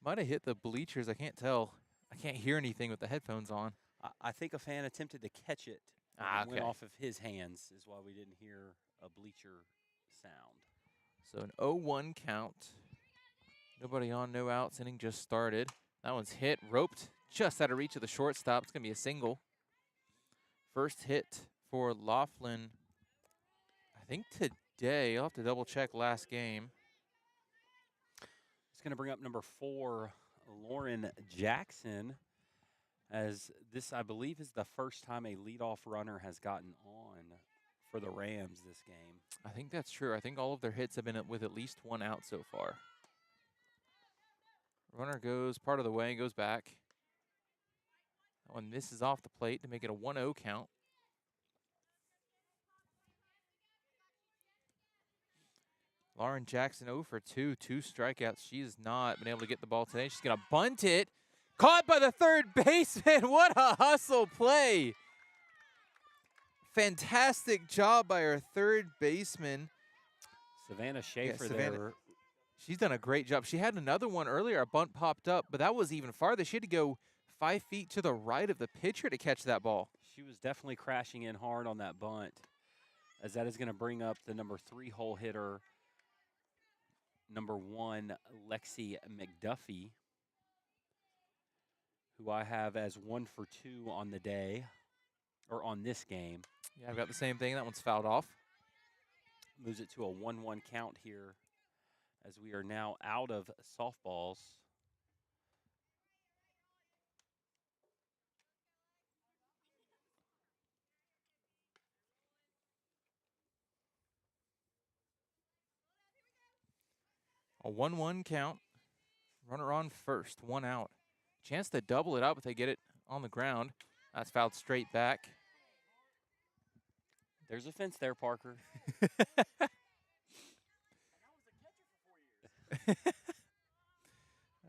Might have hit the bleachers. I can't tell. I can't hear anything with the headphones on. I think a fan attempted to catch it. Okay. Went off of his hands is why we didn't hear a bleacher sound. So an 0-1 count. Nobody on, no outs. Inning just started. That one's hit, roped just out of reach of the shortstop. It's going to be a single. First hit for Laughlin, I think today. I'll have to double check last game. It's going to bring up number 4, Lauren Jackson, as this, I believe, is the first time a leadoff runner has gotten on for the Rams this game. I think that's true. I think all of their hits have been with at least 1 out so far. Runner goes part of the way, goes back. That one misses off the plate to make it a 1-0 count. Lauren Jackson 0 for 2, 2 strikeouts. She has not been able to get the ball today. She's going to bunt it. Caught by the third baseman. What a hustle play. Fantastic job by our third baseman. Savannah Schaefer there. She's done a great job. She had another one earlier. A bunt popped up, but that was even farther. She had to go 5 feet to the right of the pitcher to catch that ball. She was definitely crashing in hard on that bunt, as that is going to bring up the number 3 hole hitter, number 1, Lexi McDuffie, who I have as 1 for 2 on the day, or on this game. Yeah, I've got the same thing. That one's fouled off. Moves it to a 1-1 count here, as we are now out of softballs. A 1-1 count. Runner on first, 1 out. Chance to double it up if they get it on the ground. That's fouled straight back. There's a fence there, Parker.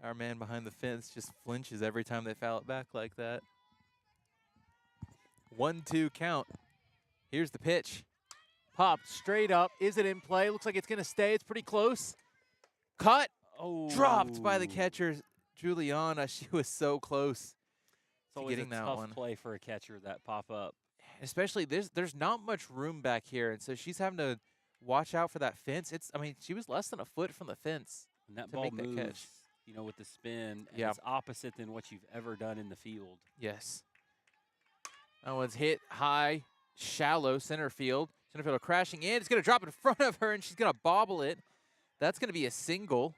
Our man behind the fence just flinches every time they foul it back like that. 1-2 count. Here's the pitch. Popped straight up. Is it in play? Looks like it's going to stay. It's pretty close. Caught, Oh. dropped by the catcher, Juliana. She was so close It's to always getting a that tough one. play for a catcher, that pop-up. Especially there's not much room back here, and so she's having to watch out for that fence. I mean, she was less than a foot from the fence And that to ball make that moves, catch. you know, with the spin, and Yeah. it's opposite than what you've ever done in the field. Yes. That one's hit high, shallow center field. Center fielder crashing in. It's going to drop in front of her, and she's going to bobble it. That's going to be a single.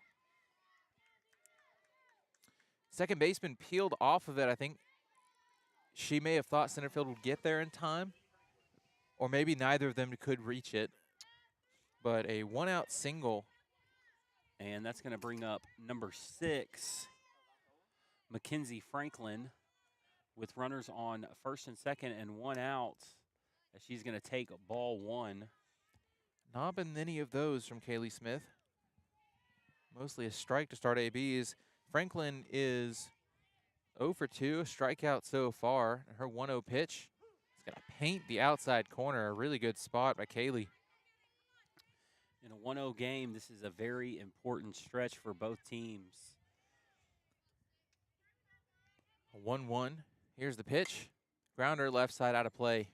Second baseman peeled off of it. I think she may have thought center field would get there in time, or maybe neither of them could reach it. But a one-out single. And that's going to bring up number 6, Mackenzie Franklin, with runners on first and second and 1 out, as she's going to take ball 1. Not been any of those from Kaylee Smith. Mostly a strike to start ABs. Franklin is 0 for 2, a strikeout so far. Her 1-0 pitch is going to paint the outside corner. A really good spot by Kaylee. In a 1-0 game, this is a very important stretch for both teams. A 1-1. Here's the pitch. Grounder left side out of play.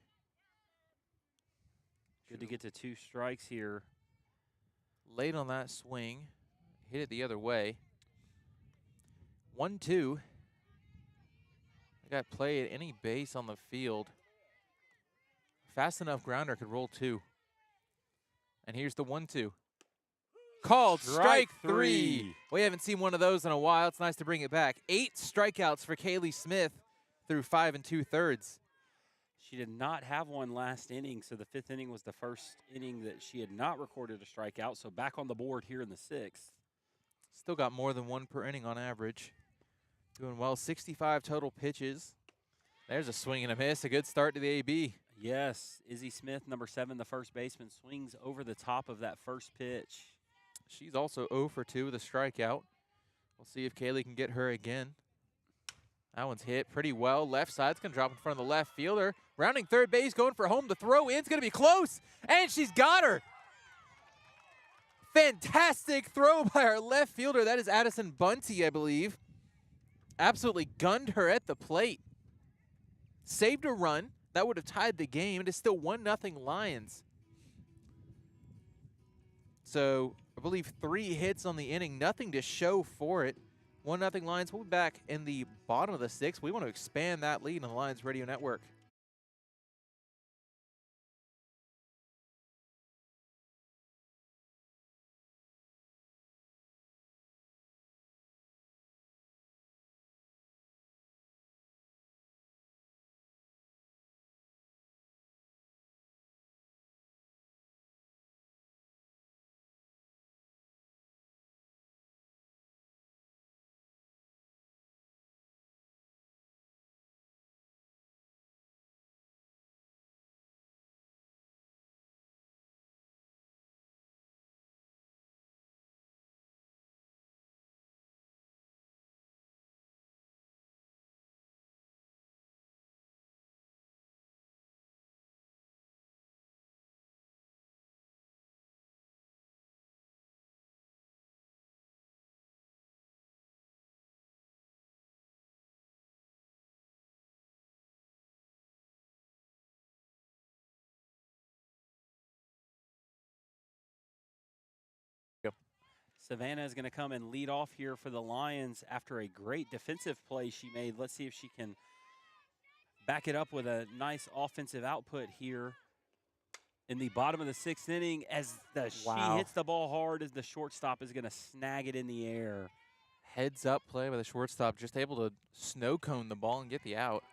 Good to get to 2 strikes here. Late on that swing. Hit it the other way. 1-2. I got play at any base on the field. Fast enough grounder could roll 2. And here's the 1-2. Called strike 3. We haven't seen one of those in a while. It's nice to bring it back. 8 strikeouts for Kaylee Smith through 5 2/3. She did not have one last inning, so the 5th inning was the first inning that she had not recorded a strikeout, so back on the board here in the 6th. Still got more than 1 per inning on average. Doing well, 65 total pitches. There's a swing and a miss, a good start to the AB. Yes, Izzy Smith, number 7, the first baseman, swings over the top of that first pitch. She's also 0 for 2 with a strikeout. We'll see if Kaylee can get her again. That one's hit pretty well. Left side's going to drop in front of the left fielder. Rounding third base, going for home. The throw in's going to be close, and she's got her. Fantastic throw by our left fielder. That is Addison Bunty, I believe. Absolutely gunned her at the plate. Saved a run. That would have tied the game. It is still 1-0 Lions. So I believe 3 hits on the inning. Nothing to show for it. 1-0 Lions. We'll be back in the bottom of the 6th. We want to expand that lead on the Lions Radio Network. Savannah is going to come and lead off here for the Lions after a great defensive play she made. Let's see if she can back it up with a nice offensive output here in the bottom of the 6th inning as she hits the ball hard as the shortstop is going to snag it in the air. Heads up play by the shortstop, just able to snow cone the ball and get the out.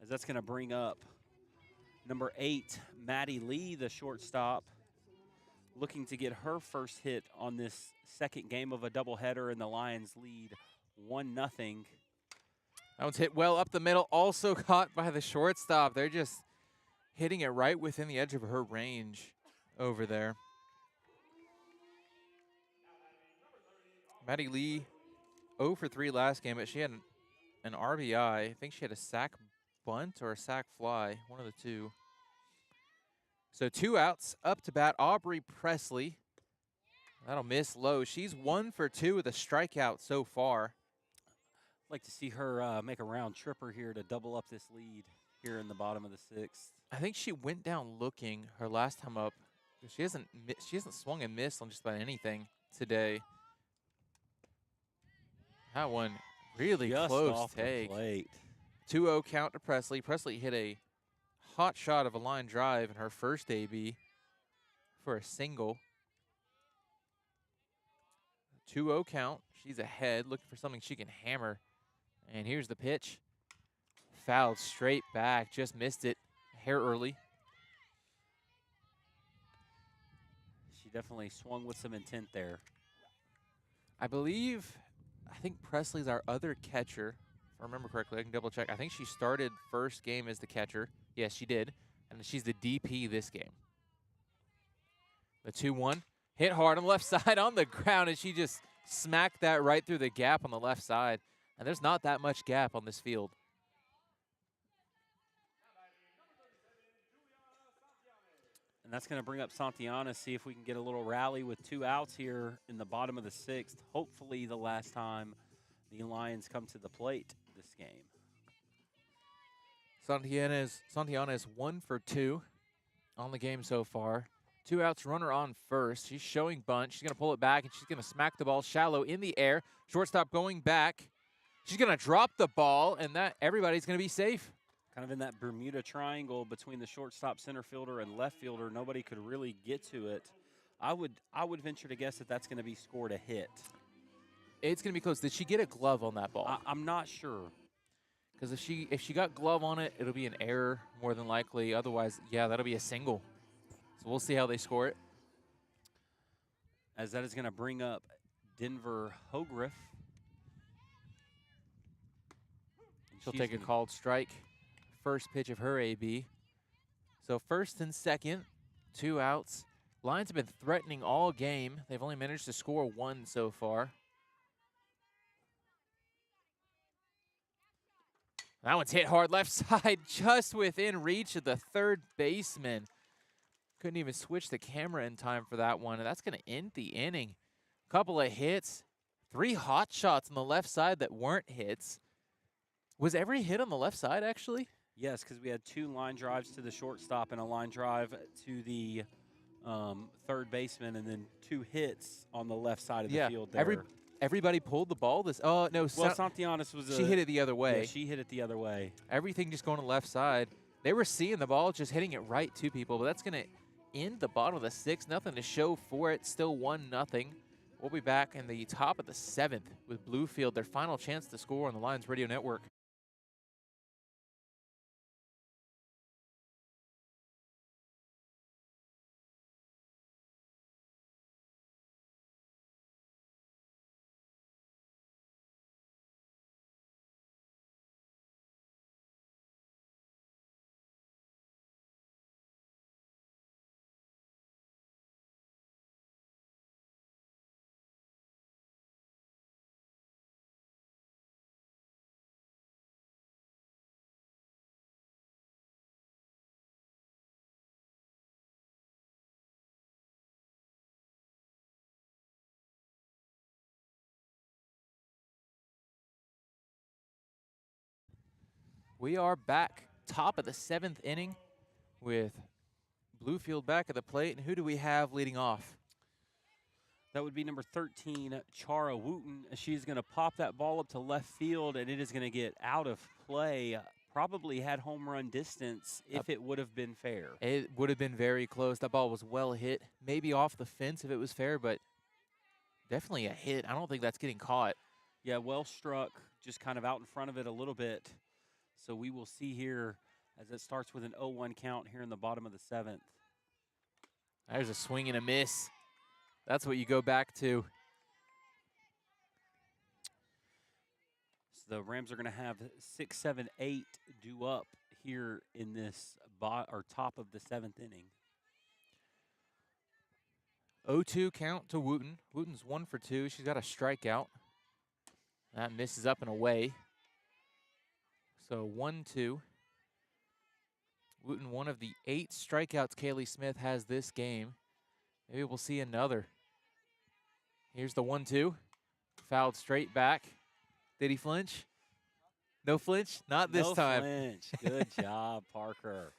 As that's going to bring up number 8, Maddie Lee, the shortstop, looking to get her first hit on this second game of a doubleheader, and the Lions lead 1-0. That one's hit well up the middle, also caught by the shortstop. They're just hitting it right within the edge of her range over there. Maddie Lee, 0 for 3 last game, but she had an RBI. I think she had a sac bunt or a sac fly, one of the two. So 2 outs, up to bat, Aubrey Presley. That'll miss low. She's 1 for 2 with a strikeout so far. I'd like to see her make a round tripper here to double up this lead here in the bottom of the 6th. I think she went down looking her last time up. She hasn't swung and missed on just about anything today. That one really Just close off take. the plate. 2-0 count to Presley. Presley hit a hot shot of a line drive in her first AB for a single. 2-0 count. She's ahead, looking for something she can hammer. And here's the pitch. Fouled straight back, just missed it a hair early. She definitely swung with some intent there. I think Presley's our other catcher. If I remember correctly, I can double check. I think she started first game as the catcher. Yes, she did. And she's the DP this game. The 2-1. Hit hard on the left side on the ground, and she just smacked that right through the gap on the left side. And there's not that much gap on this field. And that's going to bring up Santiana, see if we can get a little rally with 2 outs here in the bottom of the 6th. Hopefully the last time the Lions come to the plate this game. Santiana is 1 for 2 on the game so far. 2 outs, runner on first. She's showing bunt. She's going to pull it back, and she's going to smack the ball shallow in the air. Shortstop going back. She's going to drop the ball, and everybody's going to be safe. Kind of in that Bermuda triangle between the shortstop, center fielder, and left fielder. Nobody could really get to it. I would venture to guess that that's going to be scored a hit. It's going to be close. Did she get a glove on that ball? I'm not sure. Because if she got glove on it, it'll be an error more than likely. Otherwise, yeah, that'll be a single. So we'll see how they score it. As that is going to bring up Denver Hogriff. She'll take a called strike. First pitch of her AB. So first and second, 2 outs. Lions have been threatening all game. They've only managed to score 1 so far. That one's hit hard left side, just within reach of the third baseman. Couldn't even switch the camera in time for that one, and that's going to end the inning. Couple of hits, 3 hot shots on the left side that weren't hits. Was every hit on the left side, actually? Yes, because we had 2 line drives to the shortstop and a line drive to the third baseman, and then 2 hits on the left side of the field there. Everybody pulled the ball. Oh, no. Well, Santianas was she hit it the other way. Yeah, she hit it the other way. Everything just going to the left side. They were seeing the ball, just hitting it right to people, but that's going to end the bottom of the 6th. Nothing to show for it. Still 1-0. We'll be back in the top of the 7th with Bluefield, their final chance to score on the Lions Radio Network. We are back, top of the 7th inning with Bluefield back at the plate. And who do we have leading off? That would be number 13, Chara Wooten. She's going to pop that ball up to left field, and it is going to get out of play. Probably had home run distance if it would have been fair. It would have been very close. That ball was well hit. Maybe off the fence if it was fair, but definitely a hit. I don't think that's getting caught. Yeah, well struck, just kind of out in front of it a little bit. So we will see here as it starts with an 0-1 count here in the bottom of the 7th. There's a swing and a miss. That's what you go back to. So the Rams are going to have 6, 7, 8 due up here in this top of the 7th inning. 0-2 count to Wooten. Wooten's 1 for 2. She's got a strikeout. That misses up and away. So 1-2. Wooten, one of the 8 strikeouts Kaylee Smith has this game. Maybe we'll see another. Here's the 1-2. Fouled straight back. Did he flinch? No flinch? Not this time. No flinch. Good job, Parker.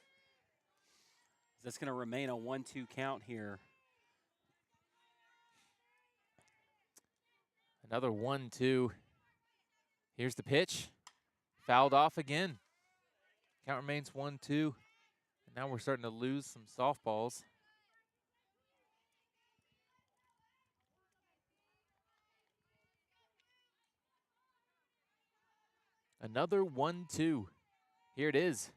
That's going to remain a 1-2 count here. Another 1-2. Here's the pitch. Fouled off again. Count remains 1-2. And now we're starting to lose some softballs. Another 1-2. Here it is.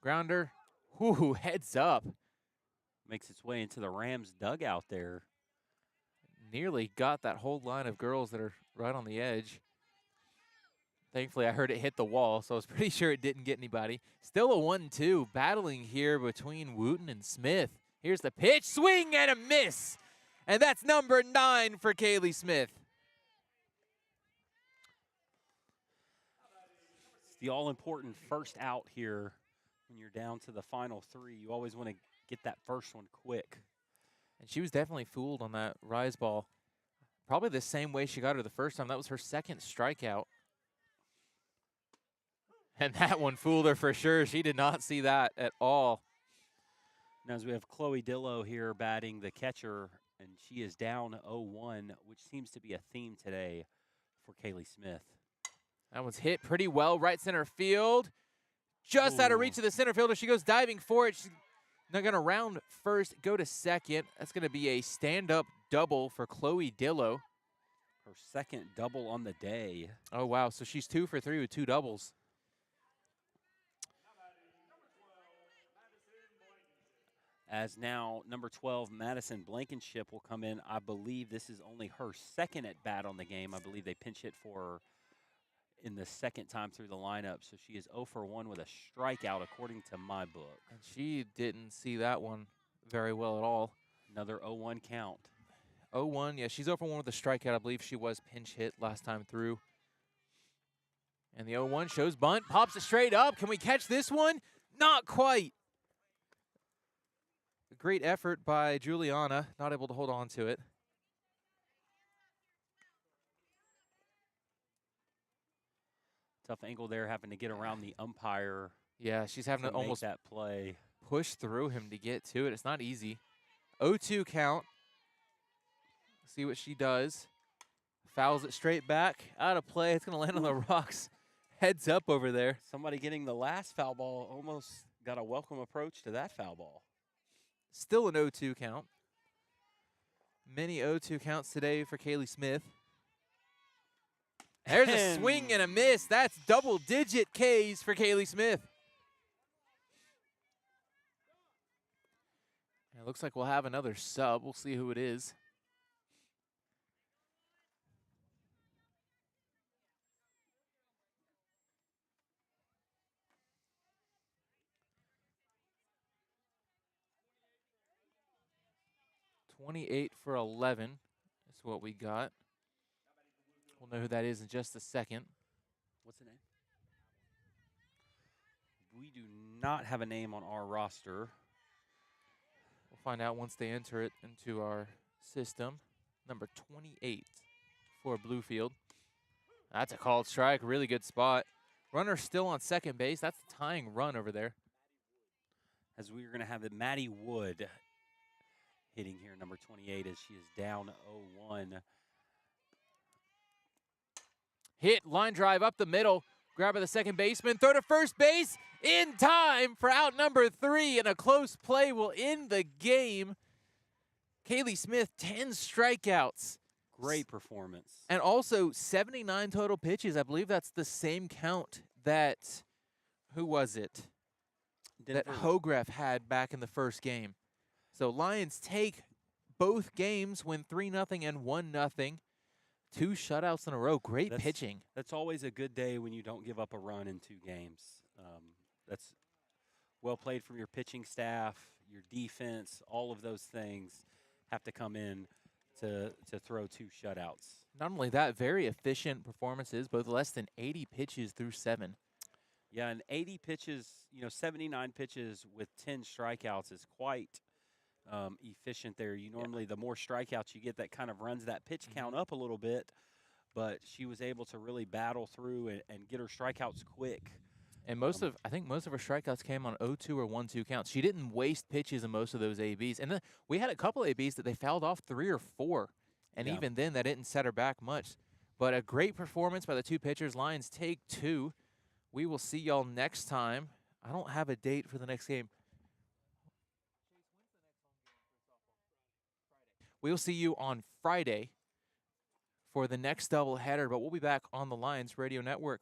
Grounder. Whoo, heads up. Makes its way into the Rams dugout there. Nearly got that whole line of girls that are right on the edge. Thankfully, I heard it hit the wall, so I was pretty sure it didn't get anybody. Still a 1-2, battling here between Wooten and Smith. Here's the pitch, swing and a miss. And that's number 9 for Kaylee Smith. It's the all-important first out here when you're down to the final 3. You always want to get that first one quick. And she was definitely fooled on that rise ball. Probably the same way she got her the first time. That was her second strikeout. And that one fooled her for sure. She did not see that at all. Now as we have Chloe Dillow here batting the catcher, and she is down 0-1, which seems to be a theme today for Kaylee Smith. That one's hit pretty well, right center field. Just out of reach of the center fielder. She goes diving for it. She's not going to round first, go to second. That's going to be a stand-up double for Chloe Dillow. Her second double on the day. Oh, wow. So she's 2 for 3 with 2 doubles. As now number 12, Madison Blankenship, will come in. I believe this is only her second at bat on the game. I believe they pinch hit for her in the second time through the lineup. So she is 0 for 1 with a strikeout according to my book. And she didn't see that one very well at all. Another 0-1 count. 0-1, yeah, she's 0 for 1 with a strikeout. I believe she was pinch hit last time through. And the 0-1 shows bunt, pops it straight up. Can we catch this one? Not quite. A great effort by Juliana, not able to hold on to it. Tough angle there, having to get around the umpire. Yeah, she's having to almost that play. Push through him to get to it. It's not easy. 0-2 count. See what she does. Fouls it straight back. Out of play. It's going to land on the rocks. Heads up over there. Somebody getting the last foul ball almost got a welcome approach to that foul ball. Still an 0-2 count. Many 0-2 counts today for Kaylee Smith. There's a swing and a miss. That's double-digit Ks for Kaylee Smith. It looks like we'll have another sub. We'll see who it is. $28 for 11 is what we got. We'll know who that is in just a second. What's the name? We do not have a name on our roster. We'll find out once they enter it into our system. Number 28 for Bluefield. That's a called strike. Really good spot. Runner still on second base. That's the tying run over there. As we are going to have Maddie Wood hitting here, number 28, as she is down 0-1. Hit, line drive up the middle. Grab by the second baseman. Throw to first base in time for out number 3. And a close play will end the game. Kaylee Smith, 10 strikeouts. Great performance. And also 79 total pitches. I believe that's the same count that, who was it? Denver. That Hogref had back in the first game. So Lions take both games, win 3-0 and 1-0. 2 shutouts in a row. Great pitching. That's always a good day when you don't give up a run in 2 games. That's well played from your pitching staff, your defense, all of those things have to come in to throw 2 shutouts. Not only that, very efficient performances, both less than 80 pitches through 7. Yeah, and 80 pitches, 79 pitches with 10 strikeouts is quite efficient there. You normally, the more strikeouts you get, that kind of runs that pitch count up a little bit. But she was able to really battle through and get her strikeouts quick. And I think most of her strikeouts came on 0-2 or 1-2 counts. She didn't waste pitches in most of those ABs. And then we had a couple ABs that they fouled off 3 or 4. And Yeah. even then, that didn't set her back much. But a great performance by the two pitchers. Lions take 2. We will see y'all next time. I don't have a date for the next game. We'll see you on Friday for the next doubleheader, but we'll be back on the Lions Radio Network.